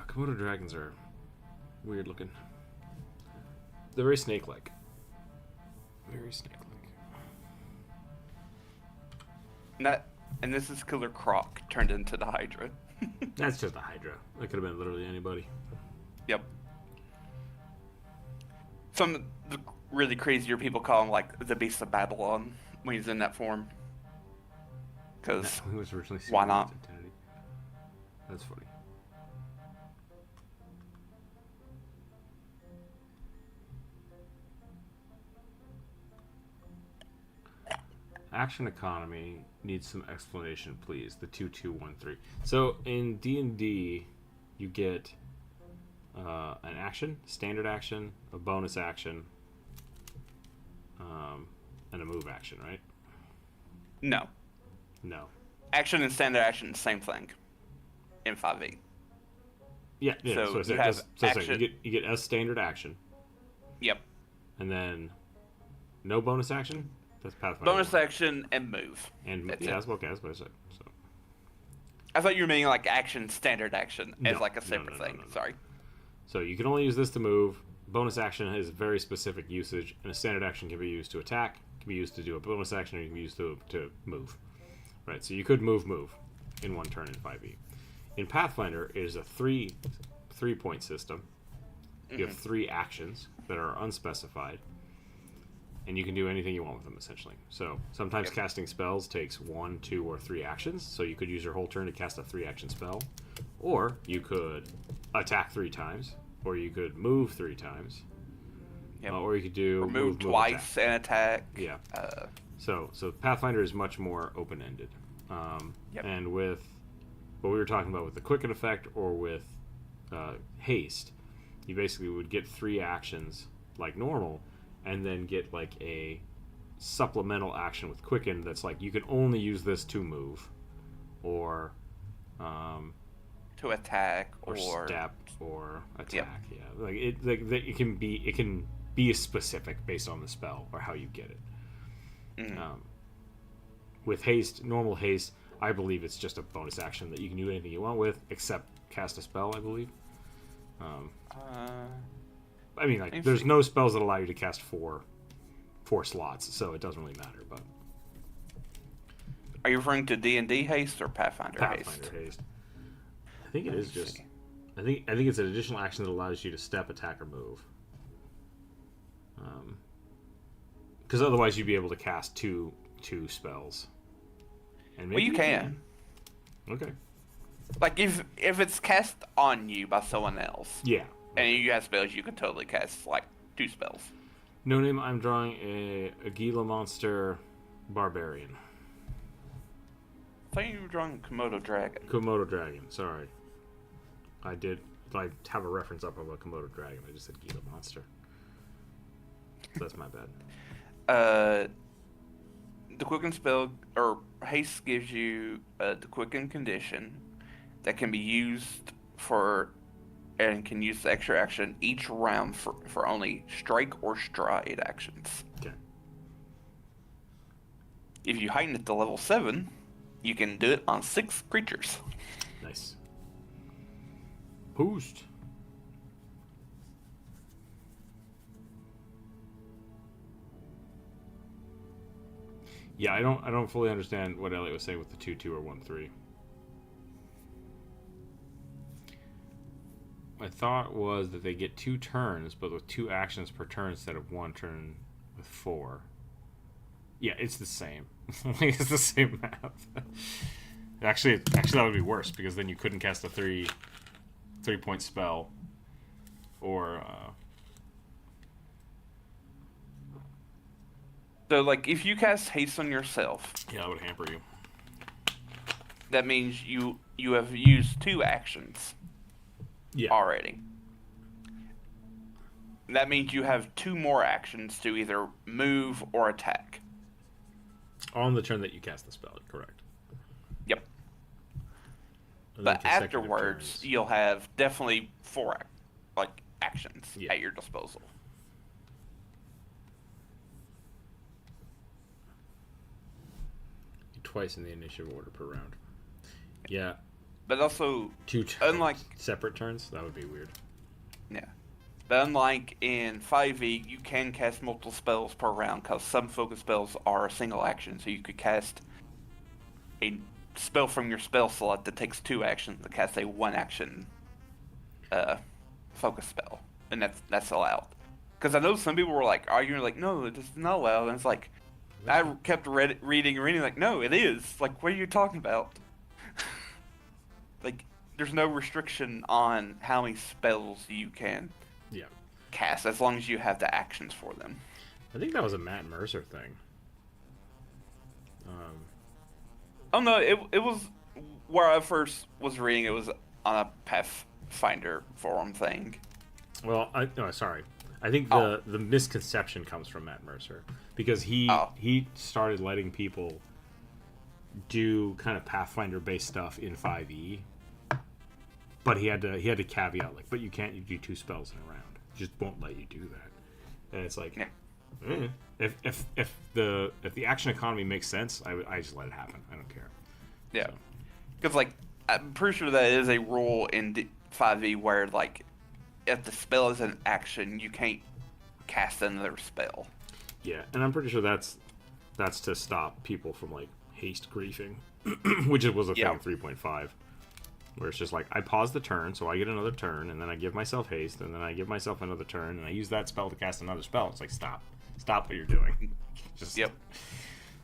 Komodo dragons are weird looking. They're very snake-like. Very snake-like. And this is Killer Croc turned into the Hydra. That's just a Hydra. That could have been literally anybody. Yep. Some of the really crazier people call him like the Beast of Babylon when he's in that form. Because why not? That's funny. Action economy needs some explanation, please. The 2213. So in D&D, you get an action, standard action, a bonus action, and a move action, right? No. No. Action and standard action, same thing. In 5e. Yeah. So you have action. You get a standard action. Yep. And then no bonus action. That's Pathfinder. Bonus action and move. And that's that's what I said. So. I thought you were meaning like action, standard action as like a separate thing. No. Sorry. So you can only use this to move. Bonus action has very specific usage, and a standard action can be used to attack, can be used to do a bonus action, or you can be used to move. Right, so you could move in one turn in 5e. In Pathfinder, it is a three-point system. You have 3 actions that are unspecified, and you can do anything you want with them, essentially. So sometimes casting spells takes 1, 2, or 3 actions, so you could use your whole turn to cast a 3-action spell. Or you could attack 3 times, or you could move 3 times. Or you could do move twice and attack. Yeah. So Pathfinder is much more open-ended. And with what we were talking about with the Quicken effect or with haste, you basically would get 3 actions like normal, and then get like a supplemental action with Quicken that's like you can only use this to move, or to attack, or step, or attack. Yeah, like it can be specific based on the spell or how you get it. With haste, normal haste, I believe it's just a bonus action that you can do anything you want with, except cast a spell, I believe. I mean, like, there's no spells that allow you to cast four slots, so it doesn't really matter. But are you referring to D&D haste or Pathfinder haste? Pathfinder haste. I think it is just. I think it's an additional action that allows you to step, attack, or move. Because otherwise, you'd be able to cast two spells. And maybe you can. Okay. Like if it's cast on you by someone else. Yeah. And you have spells, you can totally cast like 2 spells. No name. I'm drawing a Gila monster barbarian. I thought you were drawing Komodo dragon. Komodo dragon. Sorry. I did. I have a reference up of a Komodo dragon. I just said Gila monster. That's my bad. The Quicken spell or haste gives you the Quicken condition that can be used for and can use the extra action each round for only strike or stride actions. Okay. If you heighten it to level 7, you can do it on 6 creatures. Nice. Boost. Yeah, I don't fully understand what Elliot was saying with the 2/2 or 1/3. My thought was that they get 2 turns, but with 2 actions per turn instead of 1 turn with 4. Yeah, it's the same. It's the same math. Actually, that would be worse because then you couldn't cast a 3-point spell, or So, like, if you cast haste on yourself, yeah, that would hamper you. that means you have used 2 actions Yeah, already. That means you have 2 more actions to either move or attack. on the turn that you cast the spell, correct? Yep. And then But consecutive afterwards, turns. you'll have definitely 4 actions Yeah. at your disposal. Twice in the initiative order per round. Yeah, But also, 2 unlike separate turns. That would be weird. yeah, but unlike in 5e, you can cast multiple spells per round because some focus spells are a single action. So you could cast a spell from your spell slot that takes 2 actions to cast a 1-action focus spell, and that's allowed. Because I know some people were like arguing, like, no, it's not allowed, and it's like I kept reading, like, no, it is. Like, what are you talking about? Like, there's no restriction on how many spells you can Yeah, cast as long as you have the actions for them. I think that was a Matt Mercer thing. Oh no, it was where I first was reading. It was on a Pathfinder forum thing. Well, no, sorry. I think the misconception comes from Matt Mercer because he started letting people do kind of Pathfinder based stuff in 5e, but he had to caveat, like, but you can't do 2 spells in a round. Just won't let you do that. And it's like, Yeah. if the action economy makes sense, I just let it happen. I don't care. Yeah, So, because like I'm pretty sure that is a rule in 5e where like if the spell is an action, you can't cast another spell. yeah, and I'm pretty sure that's to stop people from like haste griefing, which was a thing in 3.5, where it's just like I pause the turn, so I get another turn, and then I give myself haste, and then I give myself another turn, and I use that spell to cast another spell. It's like stop what you're doing. Just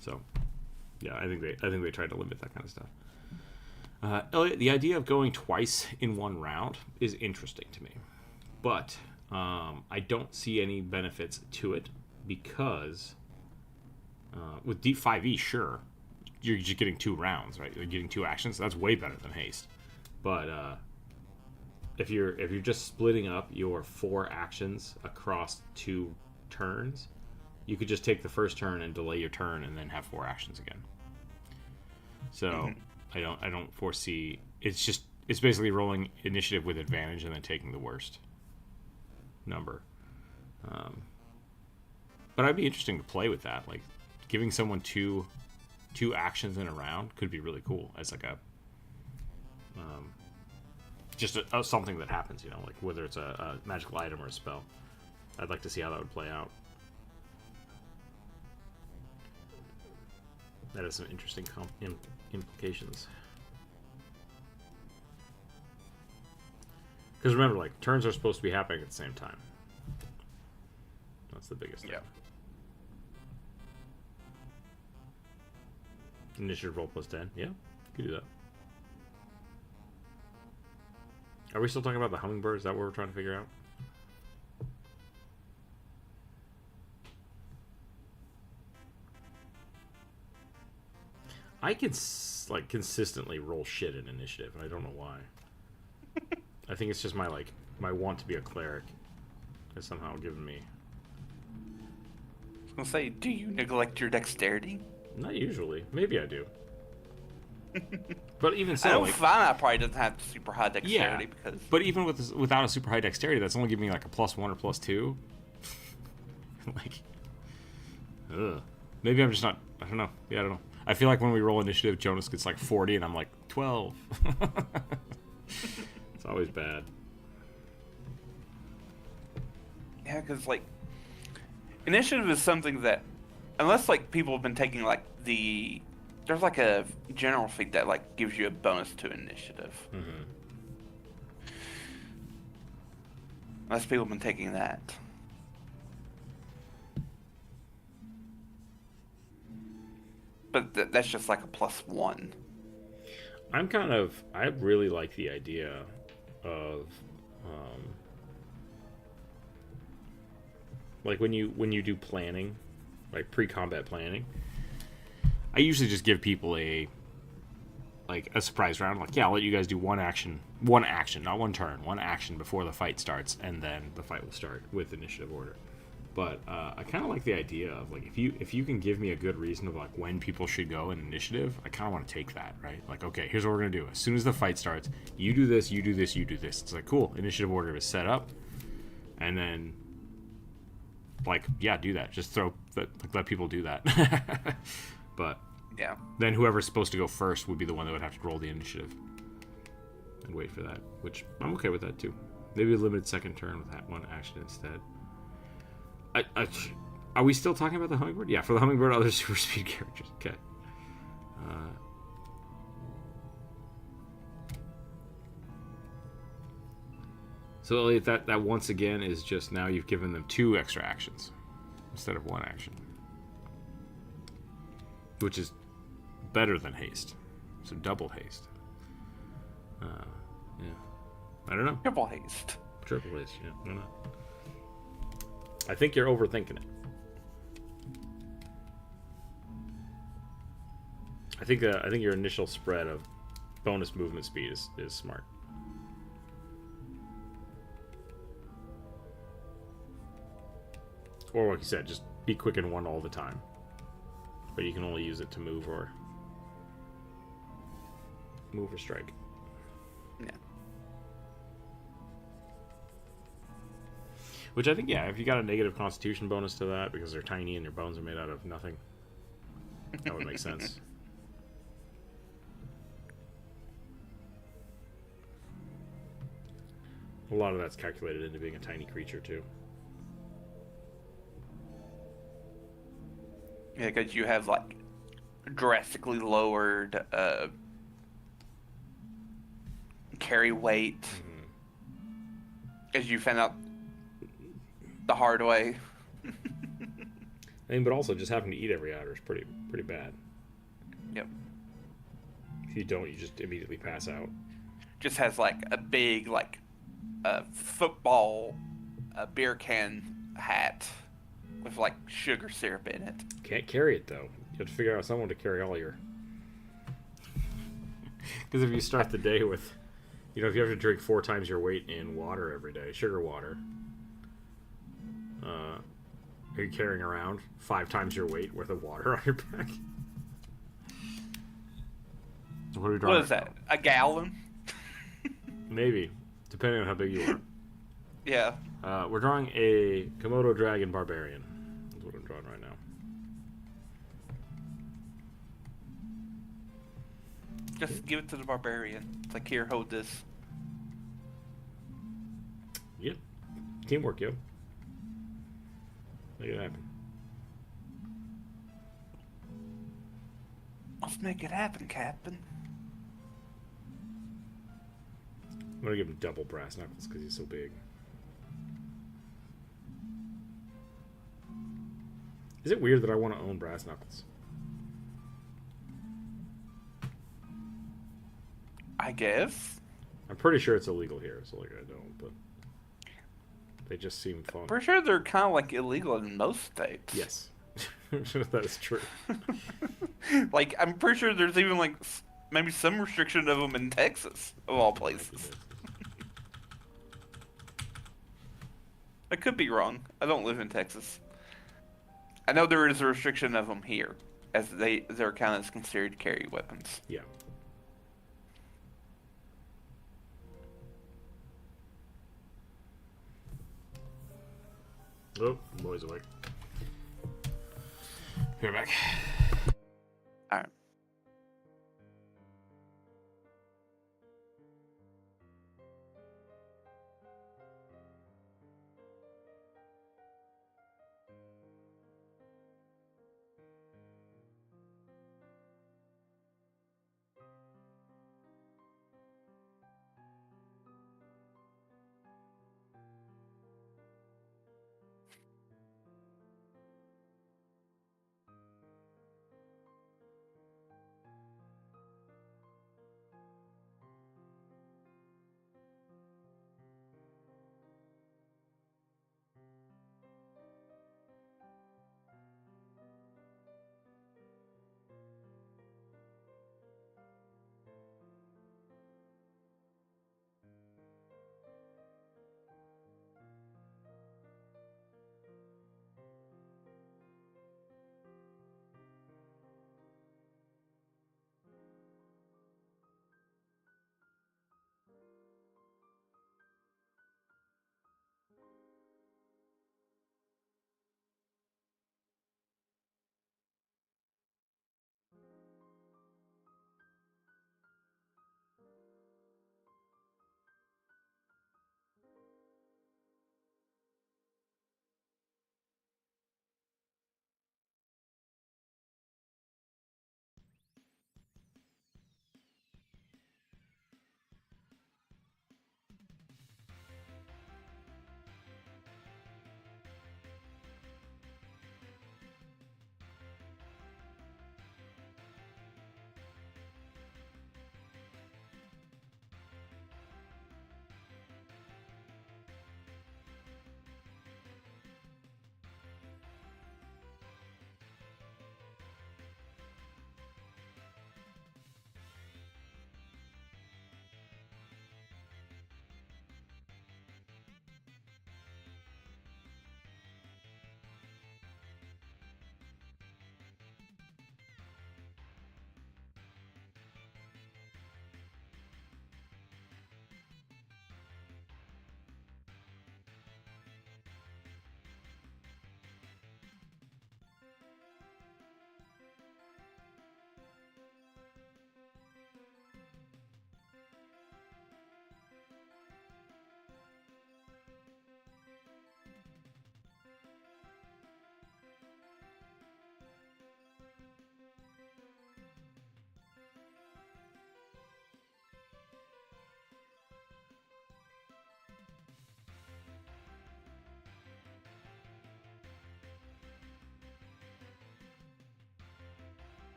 So, yeah, I think they tried to limit that kind of stuff. Elliot, the idea of going twice in one round is interesting to me, but I don't see any benefits to it because with Deep 5e, sure, you're just getting 2 rounds, right? You're getting 2 actions. That's way better than haste. But if you're just splitting up your 4 actions across 2 turns, you could just take the first turn and delay your turn and then have 4 actions again. So I don't foresee. It's basically rolling initiative with advantage and then taking the worst number. But I'd be interesting to play with that. Like giving someone two actions in a round could be really cool as like a just something that happens. Like whether it's a magical item or a spell. I'd like to see how that would play out. That has some interesting implications. Because remember, like, turns are supposed to be happening at the same time. That's the biggest thing. Yeah. Initiative roll plus 10. Yeah, you could do that. Are we still talking about the hummingbird? Is that what we're trying to figure out? I can consistently roll shit in initiative, and I don't know why. I think it's just my want to be a cleric has somehow given me. I was gonna say, do you neglect your dexterity? Not usually. Maybe I do. But even so, I know Fana probably doesn't have super high dexterity because. But even without a super high dexterity, that's only giving me like a +1 or +2. Like, maybe I'm just not. I don't know. Yeah, I don't know. I feel like when we roll initiative, Jonas gets like 40, and I'm like 12. It's always bad. Yeah, because like initiative is something that, unless like people have been taking like there's like a general feat that like gives you a bonus to initiative. Mm-hmm. Most people have been taking that. But that's just like a +1. I really like the idea of, like when you do planning, like pre-combat planning. I usually just give people a surprise round. Like, yeah, I'll let you guys do one action, not one turn, one action before the fight starts, and then the fight will start with initiative order. But I kind of like the idea of like if you can give me a good reason of like when people should go in initiative, I kind of want to take that, right? Like, okay, here's what we're gonna do. As soon as the fight starts, you do this, you do this, you do this. It's like, cool, initiative order is set up, and then like, yeah, do that. Just let people do that. But Yeah. then whoever's supposed to go first would be the one that would have to roll the initiative and wait for that, which I'm okay with that too. Maybe a limited second turn with that one action instead. Are we still talking about the hummingbird? Yeah, for the hummingbird, other super speed characters. Okay. So Elliot, that once again is just now you've given them 2 extra actions instead of 1 action, which is better than haste. So double haste. Yeah. I don't know. Triple haste. Triple haste. Yeah. Why not? I think you're overthinking it. I think your initial spread of bonus movement speed is smart. Or like you said, just be quick in 1 all the time. But you can only use it to move or strike. Yeah. Which I think, yeah, if you got a negative constitution bonus to that because they're tiny and their bones are made out of nothing, that would make sense. A lot of that's calculated into being a tiny creature, too. Yeah, because you have like drastically lowered carry weight, as you found out the hard way. I mean, but also just having to eat every hour is pretty bad. Yep. If you don't, you just immediately pass out. Just has like a big like football beer can hat with like sugar syrup in it. Can't carry it though. You have to figure out someone to carry all your. Because if you start the day with, if you have to drink 4 times your weight in water every day, sugar water, are you carrying around 5 times your weight worth of water on your back? What are we drawing? What is that? A gallon? Maybe, depending on how big you are. Yeah. We're drawing a Komodo dragon barbarian. That's what I'm drawing right now. Just give it to the barbarian. It's like, here, hold this. Yep. Teamwork, yo. Make it happen. Let's make it happen, Captain. I'm gonna give him double brass knuckles because he's so big. Is it weird that I want to own brass knuckles? I guess. I'm pretty sure it's illegal here, so like I don't, but they just seem fun. Pretty sure they're kind of like illegal in most states. Yes, that is true. Like, I'm pretty sure there's even like maybe some restriction of them in Texas, of all places. I could be wrong. I don't live in Texas. I know there is a restriction of them here, as they're kind of considered carry weapons. Yeah. Oh, boy's awake. Here, back. All right.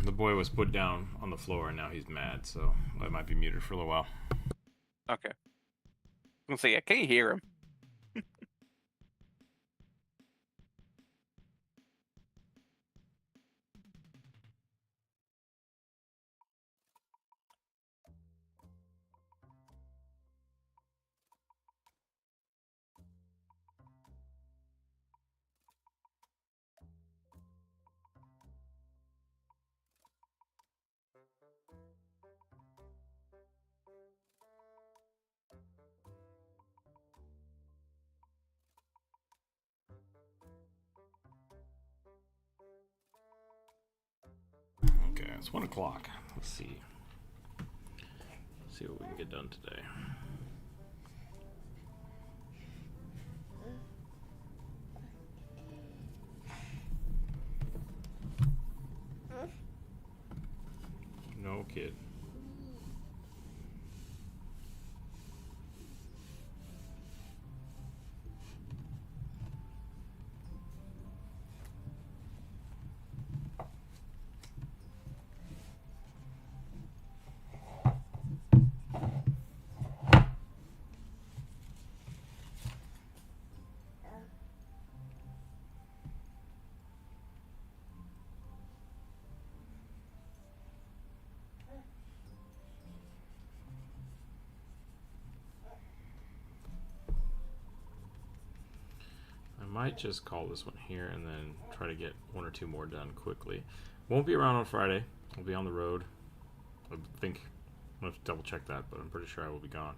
The boy was put down on the floor and now he's mad, so I might be muted for a little while. Okay. I'm gonna say, I can't hear him. Okay, it's 1 o'clock. Let's see. See what we can get done today. No kid. I might just call this one here and then try to get 1 or 2 more done quickly. Won't be around on Friday. I'll be on the road. I think I'm gonna have to double check that, but I'm pretty sure I will be gone.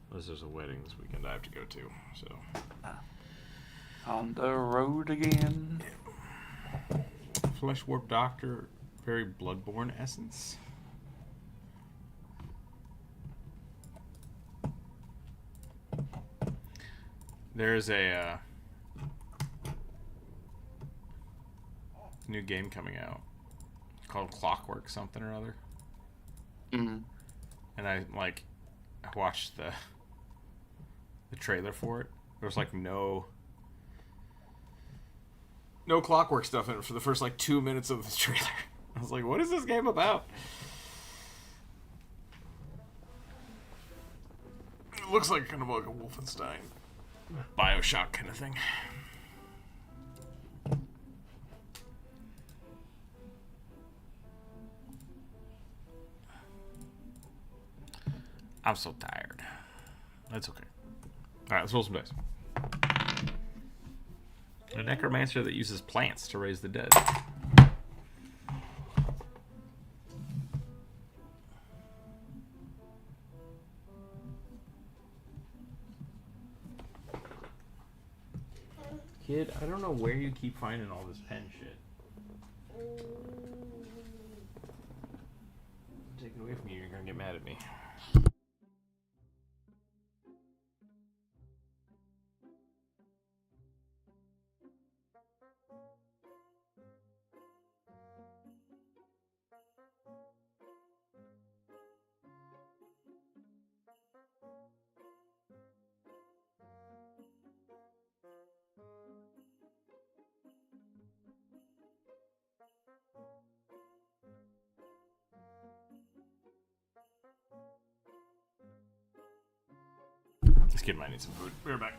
Unless there's a wedding this weekend I have to go to. So On the road again. Flesh Warp Doctor, very Bloodborne essence. There's a new game coming out called Clockwork something or other. Mm-hmm. And I watched the trailer for it. There was like no clockwork stuff in it for the first 2 minutes of the trailer. I was like, what is this game about? It looks like kind of like a Wolfenstein, Bioshock kind of thing. I'm so tired. That's okay. Alright, let's roll some dice. A necromancer that uses plants to raise the dead. Kid, I don't know where you keep finding all this pen shit. Take it away from you, you're gonna get mad at me. This kid might need some food. Be right back.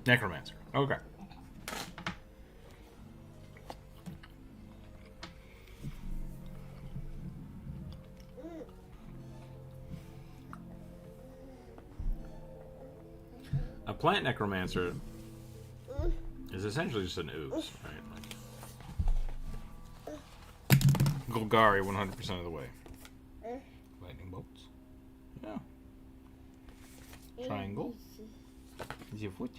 Necromancer. Okay. A plant necromancer is essentially just an ooze, right? Like Golgari 100% of the way. Lightning bolts. Yeah. Triangle. Is your foot?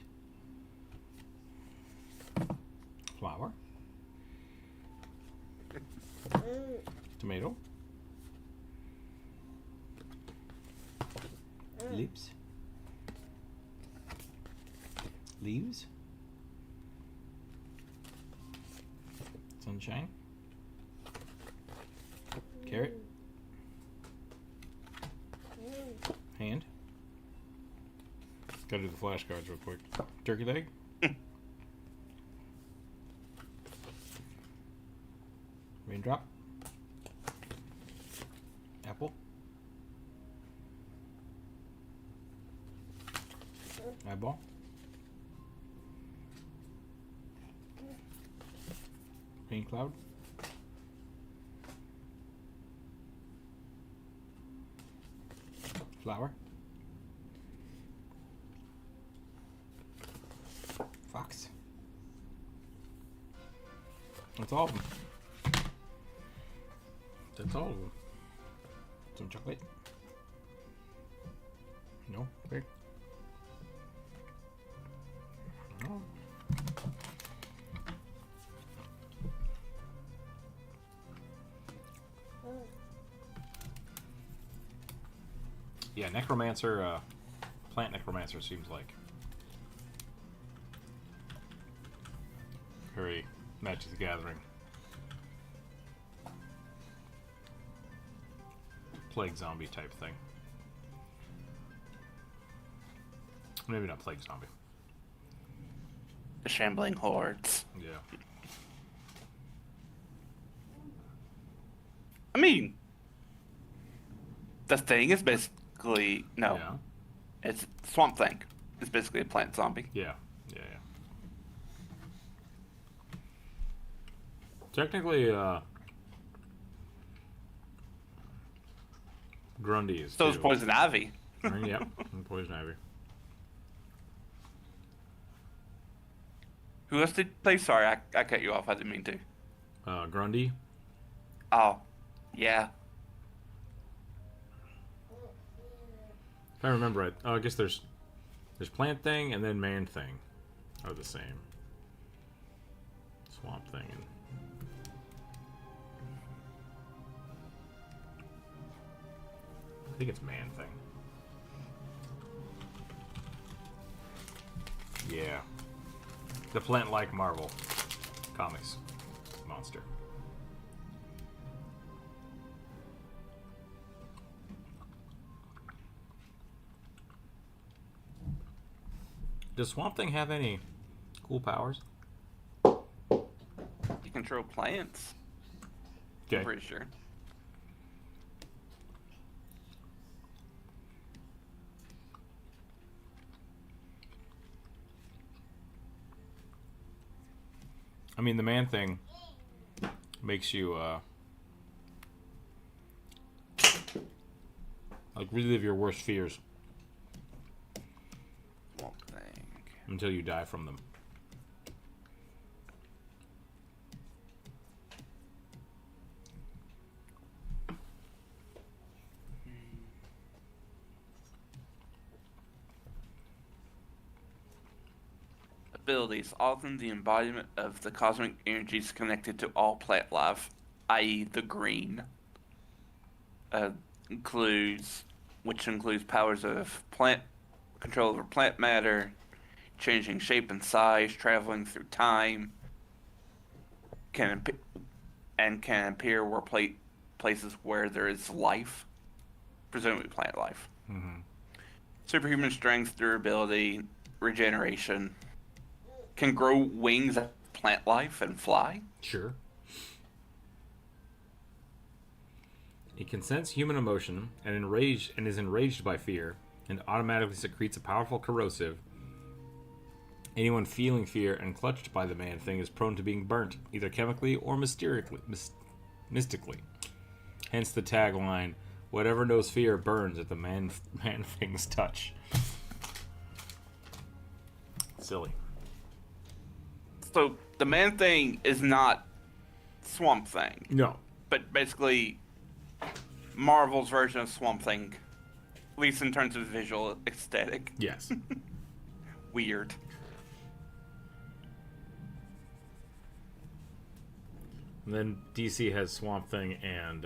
Flower. Tomato. Lips. Leaves. Sunshine. Carrot. Hand. Gotta do the flashcards real quick. Turkey leg. Raindrop. Apple. Eyeball. Rain cloud. Flower. Fox. That's all of them. That's all of them. Some chocolate. No? Okay. No. Yeah, necromancer, plant necromancer seems like very Magic the Gathering. Plague zombie type thing. Maybe not plague zombie. The shambling hordes. Yeah. I mean, the thing is basically no. Yeah. It's Swamp Thing. It's basically a plant zombie. Yeah. Yeah. Yeah. Technically, Grundy is. So is too. Poison Ivy. Yeah, and Poison Ivy. Who else did play? Sorry, I cut you off. I didn't mean to. Grundy. Oh, yeah. If I remember right, I guess there's Plant Thing and then Man Thing are the same. Swamp Thing and I think it's Man Thing. Yeah. The plant-like Marvel Comics monster. Does Swamp Thing have any cool powers? You control plants. Okay. I'm pretty sure. I mean, the Man Thing makes you like relive your worst fears Swamp Thing. until you die from them. Abilities, often the embodiment of the cosmic energies connected to all plant life, i.e., the green, which includes powers of plant control over plant matter, changing shape and size, traveling through time, can appear where places where there is life, presumably plant life. Mm-hmm. Superhuman strength, durability, regeneration. Can grow wings of plant life and fly. Sure. It can sense human emotion and is enraged by fear and automatically secretes a powerful corrosive Anyone feeling fear and clutched by the man-thing is prone to being burnt, either chemically or mystically. Hence the tagline, whatever knows fear burns at the man-thing's touch. Silly. So the man thing is not Swamp Thing, No. but basically Marvel's version of Swamp Thing, at least in terms of visual aesthetic. Yes. Weird. And then DC has Swamp Thing and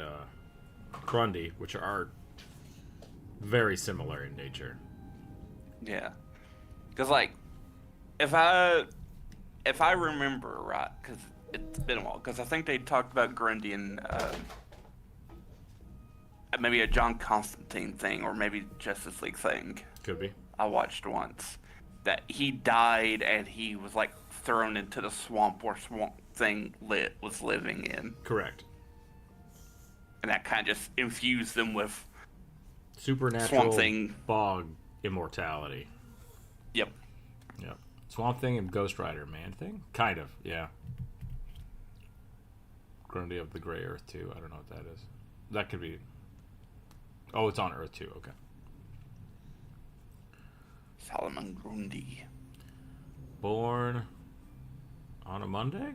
Grundy, which are very similar in nature. Yeah. Because, like, if I remember right, because it's been a while, because I think they talked about Grundy in maybe a John Constantine thing, or maybe Justice League thing. Could be. I watched once. That he died and he was, like, thrown into the swamp where Swamp Thing was living in. Correct. And that kind of just infused them with Supernatural Swamp Thing. Bog immortality. Yep. Yep. Swamp Thing and Ghost Rider Man-Thing? Kind of, yeah. Grundy of the Grey Earth, too. I don't know what that is. That could be... Oh, it's on Earth, too. Okay. Solomon Grundy. Born on a Monday?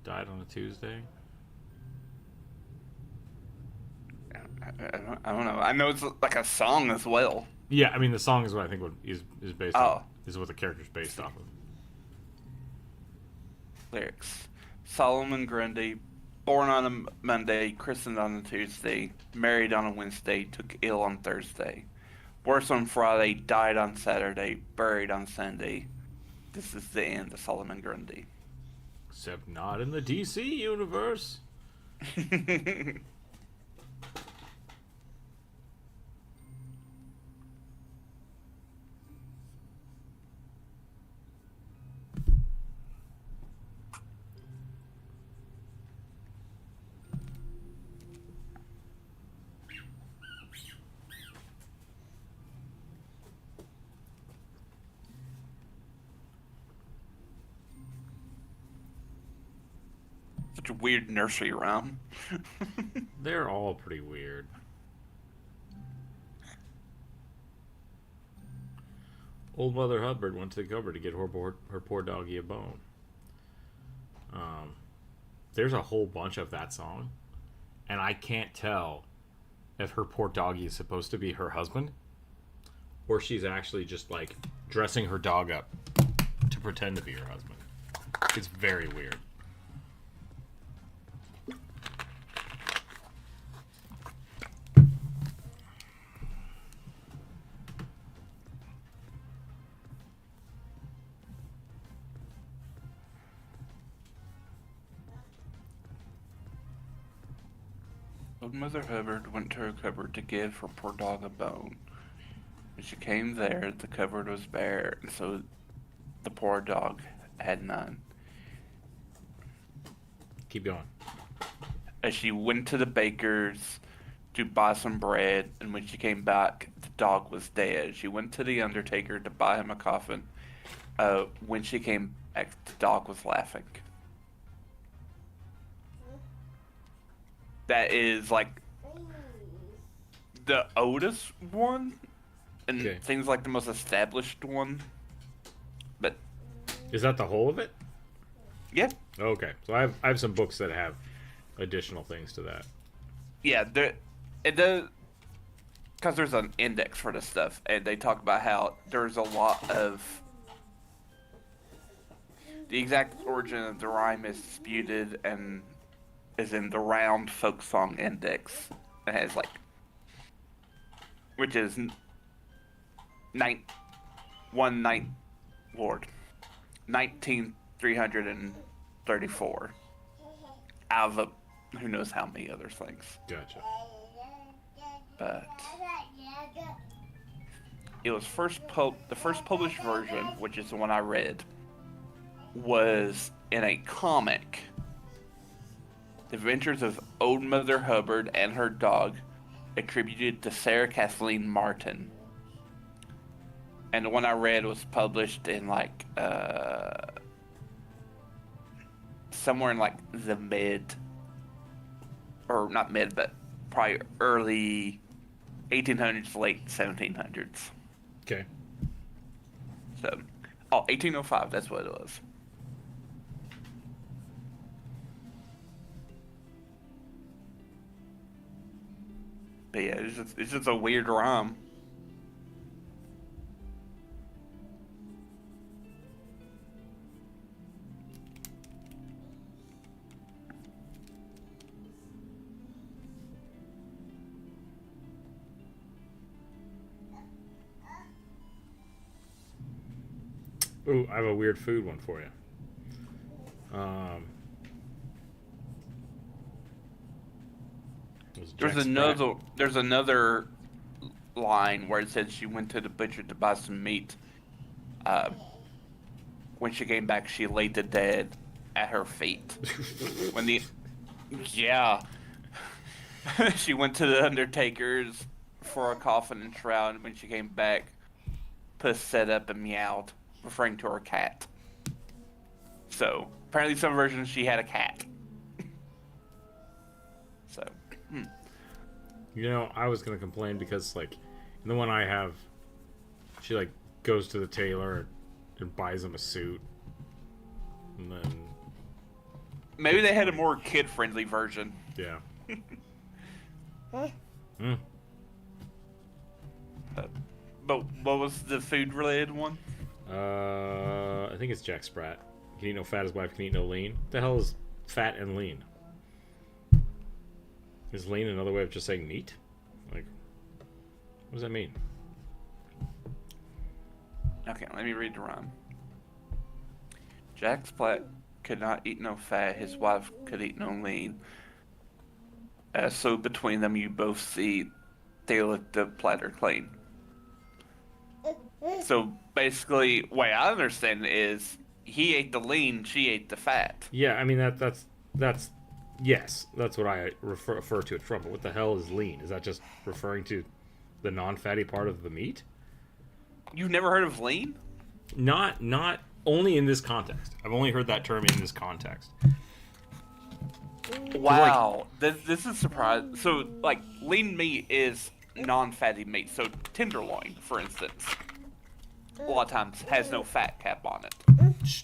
Died on a Tuesday? I don't know. I know it's like a song as well. Yeah, I mean, the song is what I think is based on. Is what the character's based off of. Lyrics. Solomon Grundy, born on a Monday, christened on a Tuesday, married on a Wednesday, took ill on Thursday. Worse on Friday, died on Saturday, buried on Sunday. This is the end of Solomon Grundy. Except not in the DC universe. Such a weird nursery rhyme. They're all pretty weird. Old Mother Hubbard went to the cupboard to get her poor doggy a bone. There's a whole bunch of that song, and I can't tell if her poor doggy is supposed to be her husband, or she's actually just like dressing her dog up to pretend to be her husband. It's very weird. Old Mother Hubbard went to her cupboard to give her poor dog a bone. When she came there, the cupboard was bare, and so the poor dog had none. Keep going. As she went to the baker's to buy some bread, and when she came back, the dog was dead. She went to the undertaker to buy him a coffin. When she came back, the dog was laughing. That is like the oldest one, and Okay. things like the most established one. But Is that the whole of it? yeah, Okay, so I have some books that have additional things to that. yeah, it does, because there's an index for this stuff, and they talk about how there's a lot of the exact origin of the rhyme is disputed and is in the Round Folk Song Index. It has like, which is 19,334 out of who knows how many other things. Gotcha. But it was the first published version, which is the one I read, was in a comic. The Adventures of Old Mother Hubbard and Her Dog, attributed to Sarah Kathleen Martin. And the one I read was published in like somewhere in like the mid, or not mid, but probably early 1800s, late 1700s. Okay. So, 1805, that's what it was. But yeah, it's just a weird rhyme. Ooh, I have a weird food one for you. There's another line where it says she went to the butcher to buy some meat. When she came back, she laid the dead at her feet. when the Yeah, she went to the undertaker's for a coffin and shroud. And when she came back, Puss sat up and meowed, referring to her cat. So apparently, some versions she had a cat. So. You know, I was gonna complain because, like, in the one I have, she like goes to the tailor and buys him a suit, and then Maybe they had a more kid-friendly version. yeah. But what was the food-related one? I think it's Jack Sprat. Can eat no fat, his wife can eat no lean. What the hell is fat and lean? Is lean another way of just saying meat? Like, what does that mean? Okay, let me read the rhyme. Jack Splat could not eat no fat, his wife could eat no lean. So between them you both see they licked the platter clean. So basically, way I understand it is he ate the lean, she ate the fat. Yeah, I mean that's yes, that's what I refer to it from. But what the hell is lean? Is that just referring to the non-fatty part of the meat? You've never heard of lean? Not only in this context. I've only heard that term in this context. Wow, this is surprising. So, like, lean meat is non-fatty meat. So, tenderloin, for instance, a lot of times has no fat cap on it.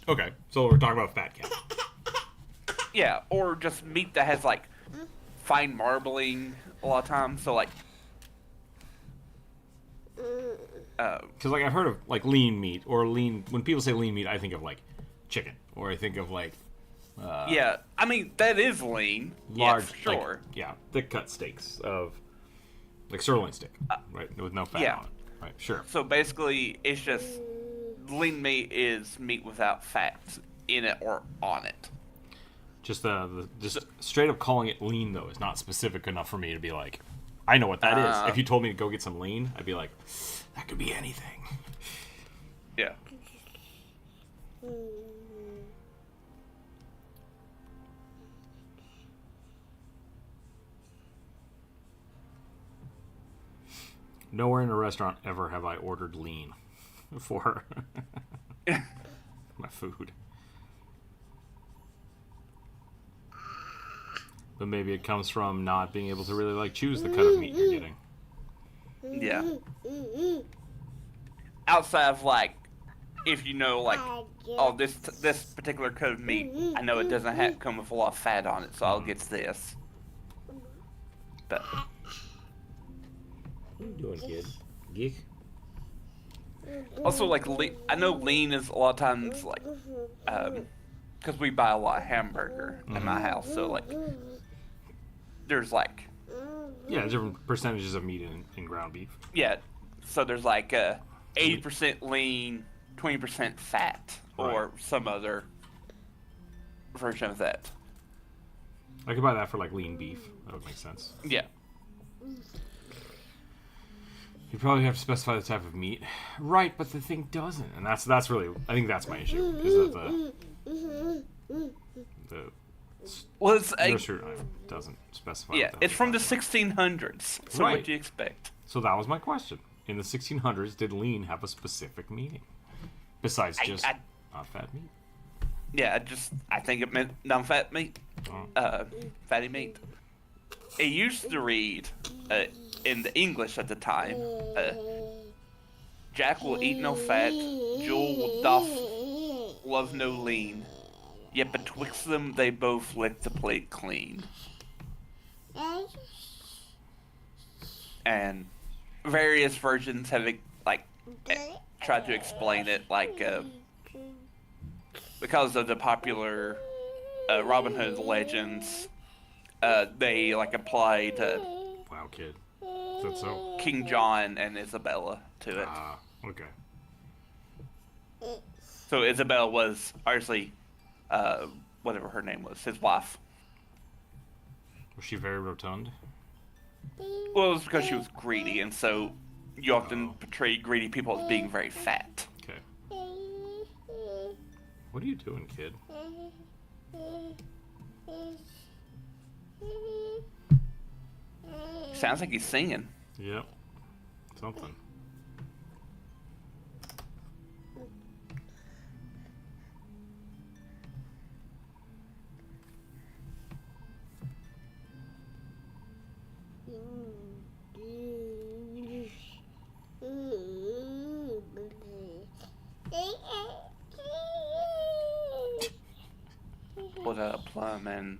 Okay, so we're talking about fat cap. Yeah, or just meat that has, like, fine marbling a lot of times. So, like, Because like I've heard of like lean meat or lean. When people say lean meat, I think of like chicken, or I think of like yeah, I mean that is lean. large, Yeah, for sure. like, yeah, thick cut steaks of like sirloin steak, right, with no fat yeah. on it. Right, sure. So basically, it's just lean meat is meat without fat in it or on it. Just straight up calling it lean though is not specific enough for me to be like, I know what that is. If you told me to go get some lean, I'd be like, that could be anything. Yeah. Nowhere in a restaurant ever have I ordered lean for my food. But maybe it comes from not being able to really like choose the cut of meat you're getting. Yeah. Outside of like, if you know like, oh this particular cut of meat, I know it doesn't come with a lot of fat on it, so I'll get this. But What are you doing, kid? Geek? also like I know lean is a lot of times like, because we buy a lot of hamburger at my house, so like, there's like. Yeah, different percentages of meat in ground beef. Yeah, so there's like 80% lean, 20% fat, or some other version of that. I could buy that for like lean beef. That would make sense. Yeah. You probably have to specify the type of meat, right? But the thing doesn't, and that's really, I think that's my issue, because the Well, it's nursery rhyme doesn't specify. yeah, it's from the 1600s. So Right. what do you expect? So that was my question. in the 1600s did lean have a specific meaning besides just not fat meat? Yeah, I think it meant non-fat meat, fatty meat. It used to read in the English at the time, Jack will eat no fat, Jewel doth love no lean, yet betwixt them they both lick the plate clean. And various versions have tried to explain it, because of the popular Robin Hood legends, they applied Wow, kid. Is that so? King John and Isabella to it. Ah, okay. So Isabella was obviously, whatever her name was, his wife. Was she very rotund? Well, it was because she was greedy, and so you often portray greedy people as being very fat. Okay. What are you doing, kid? Sounds like he's singing. Yep. Something. Pulled out a plum, and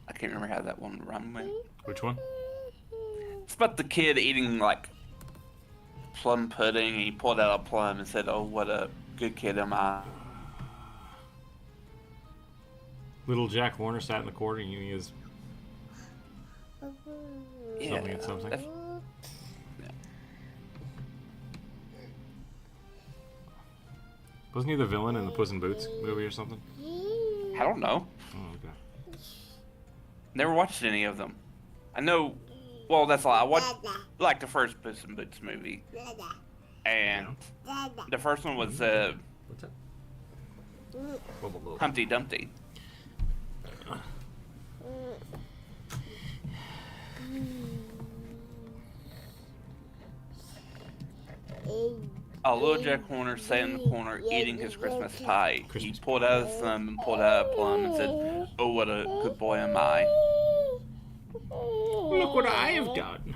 I can't remember how that one rhymed with. Which one? It's about the kid eating plum pudding, and he pulled out a plum and said, "Oh, what a good kid am I." Little Jack Horner sat in the corner and he is Yeah. something and something. Yeah. Wasn't he the villain in the Puss in Boots movie or something? I don't know. Oh, okay. Never watched any of them. I know. Well, that's a lie. I watched the first Puss in Boots movie, and the first one was What's that? Humpty Dumpty. Little Jack Horner sat in the corner eating his Christmas pie. He pulled out his thumb and pulled out a plum and said, "Oh, what a good boy am I." Look what I have done.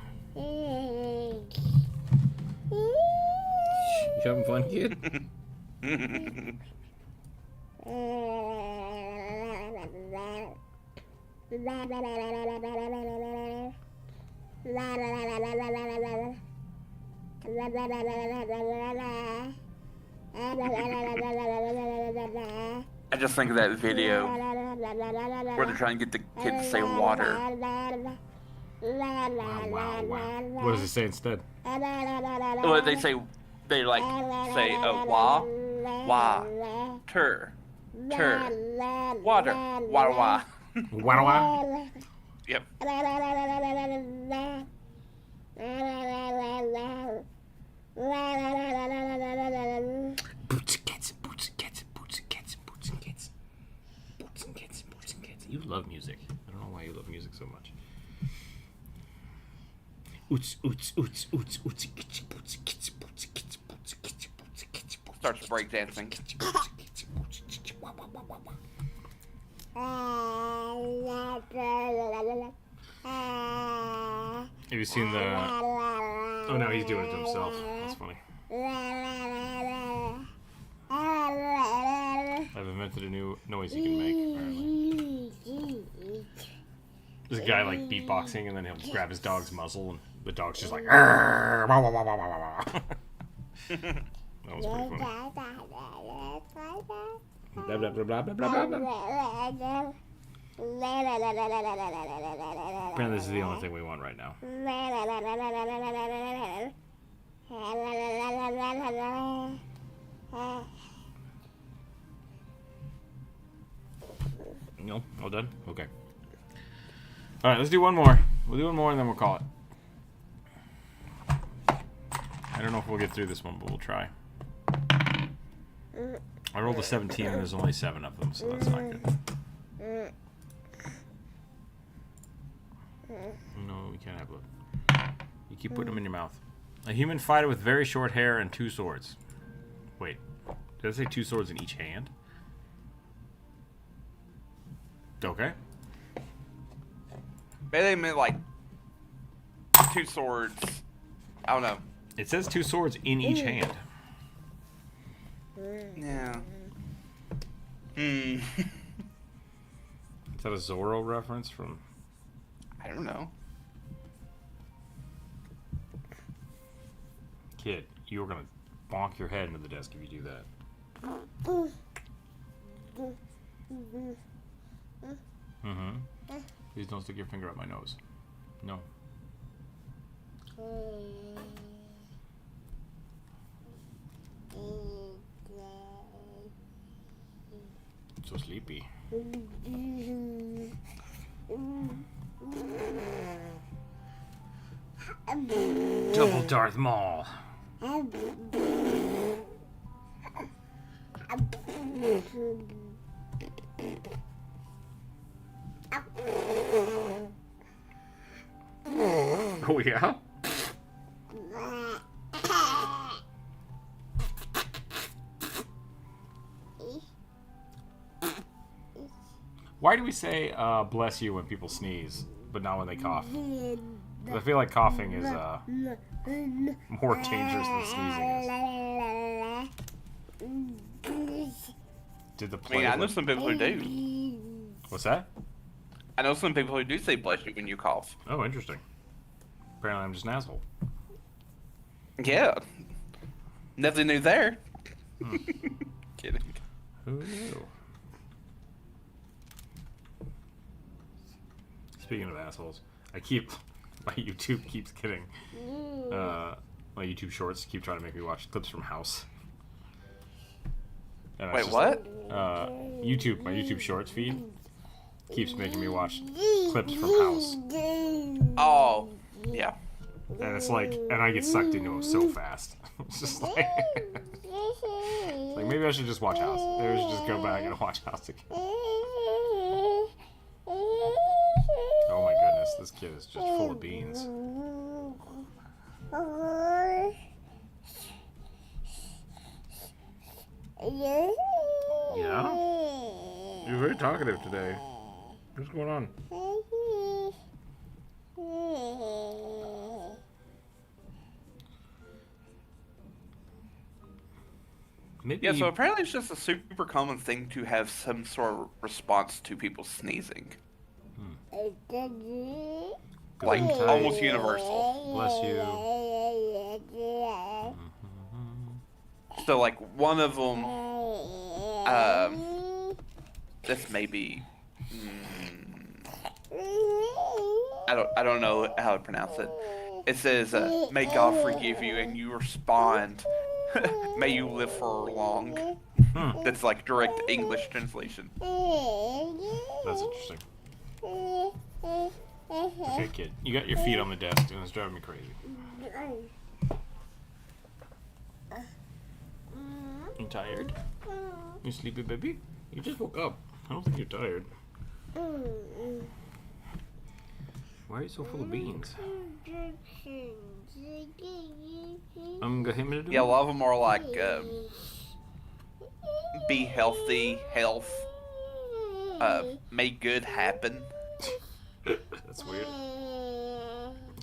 You having fun, kid? I just think of that video where they're trying to get the kid to say water. Wow. What does it say instead? Well, they say, wah, tur, water, wah. Wow. Yep. You love music. I don't know why you love music so much. Starts breakdancing. Have you seen the... Oh, no, he's doing it to himself. That's funny. I've invented a new noise you can make, apparently. There's a guy, beatboxing, and then he'll just grab his dog's muzzle, and the dog's just like... That was pretty funny. Blah, blah, blah, blah, blah, blah, blah. Apparently this is the only thing we want right now. No? All done? Okay. Alright, let's do one more. We'll do one more and then we'll call it. I don't know if we'll get through this one, but we'll try. I rolled a 17 and there's only 7 of them, so that's not good. No, we can't have a... You keep putting them in your mouth. A human fighter with very short hair and 2 swords. Wait, did I say 2 swords in each hand? Okay. Maybe they meant like 2 swords. I don't know. It says 2 swords in each hand. Yeah. Is that a Zorro reference from... I don't know. Kid, you were gonna bonk your head into the desk if you do that. Please don't stick your finger up my nose. No. So sleepy. Double Darth Maul. Oh yeah? Why do we say bless you when people sneeze, but not when they cough? 'Cause I feel like coughing is more dangerous than sneezing is. Did the play? I know some people who do. What's that? I know some people who do say bless you when you cough. Oh, interesting. Apparently I'm just an asshole. Yeah. Nothing new there. Kidding. Who knew? Speaking of assholes, my YouTube keeps getting, my YouTube shorts keep trying to make me watch clips from House. And Wait, what? My YouTube shorts feed keeps making me watch clips from House. Oh, yeah. And it's like, and I get sucked into them so fast. It's just like, maybe I should just watch House. Maybe I should just go back and watch House again. Oh my goodness, this kid is just full of beans. Yeah? You're very talkative today. What's going on? Maybe... Yeah, so apparently it's just a super common thing to have some sort of response to people sneezing. Like, almost universal. Bless you. So, like, one of them, this may be, I don't know how to pronounce it. It says, may God forgive you, and you respond, may you live for long. That's like direct English translation. That's interesting. Okay, kid, you got your feet on the desk, and it's driving me crazy. You tired? You sleepy, baby? You just woke up. I don't think you're tired. Why are you so full of beans? Yeah, a lot of them are like, be healthy, health, make good happen. That's weird.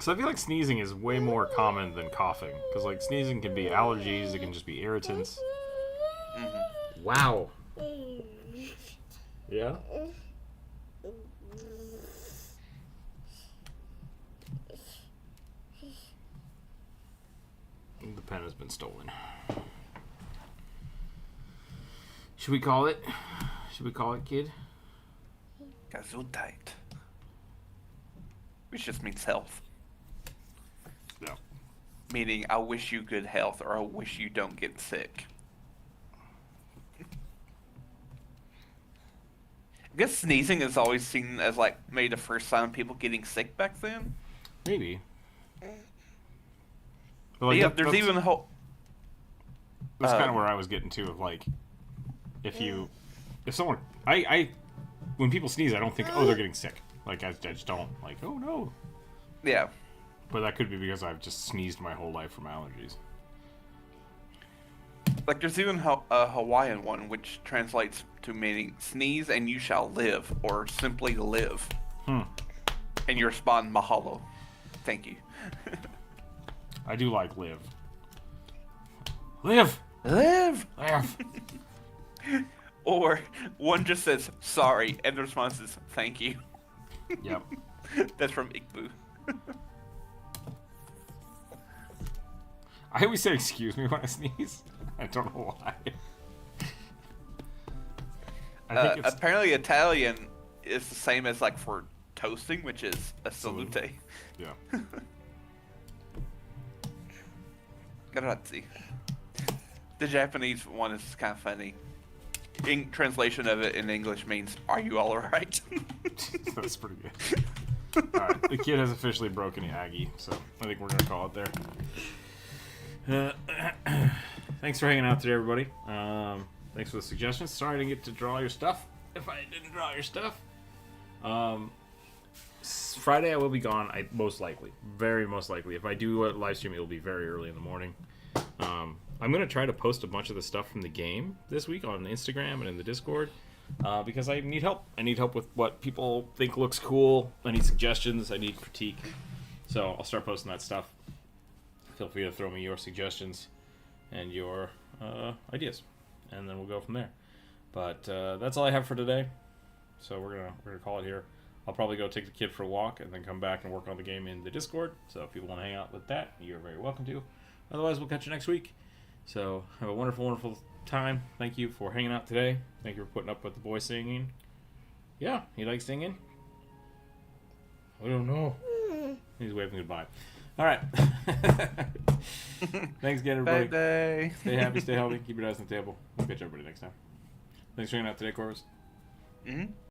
So I feel like sneezing is way more common than coughing. Because, like, sneezing can be allergies, it can just be irritants. Mm-hmm. Wow. Yeah? The pen has been stolen. Should we call it? Should we call it, kid? Gesundheit. Which just means health. No. Meaning, I wish you good health, or I wish you don't get sick. I guess sneezing is always seen as, like, maybe the first sign of people getting sick back then. Maybe. But like, yeah, there's even the whole... That's kind of where I was getting to, of, like, if someone... when people sneeze, I don't think, oh, they're getting sick. Like, I just don't, like, oh, no. Yeah. But that could be because I've just sneezed my whole life from allergies. Like there's even a Hawaiian one which translates to meaning sneeze and you shall live, or simply live. Hmm. And you respond mahalo. Thank you. I do like live. Live! Live! Live! Or one just says sorry and the response is thank you. Yep. That's from Igbo. I always say excuse me when I sneeze. I don't know why. I think it's... Apparently Italian is the same as like for toasting, which is a salute. Yeah. Grazie. The Japanese one is kind of funny. In translation of it in English means, "Are you all right?" That's pretty good. Alright, the kid has officially broken the Aggie, so I think we're going to call it there. Thanks for hanging out today, everybody. Thanks for the suggestions. Sorry I didn't get to draw your stuff. If I didn't draw your stuff. Friday I will be gone, most likely. Very most likely. If I do a live stream, it will be very early in the morning. I'm going to try to post a bunch of the stuff from the game this week on Instagram and in the Discord. Because I need help. I need help with what people think looks cool. I need suggestions. I need critique. So I'll start posting that stuff. Feel free to throw me your suggestions and your ideas, and then we'll go from there. But that's all I have for today. So we're gonna call it here. I'll probably go take the kid for a walk and then come back and work on the game in the Discord. So if people want to hang out with that, you're very welcome to. Otherwise, we'll catch you next week. So have a wonderful, wonderful time. Thank you for hanging out today. Thank you for putting up with the boy singing. Yeah, he likes singing. I don't know. He's waving goodbye. All right. Thanks again, everybody. Bye. Stay happy, stay healthy, keep your eyes on the table. We'll catch everybody next time. Thanks for hanging out today, Corvus. Mm-hmm.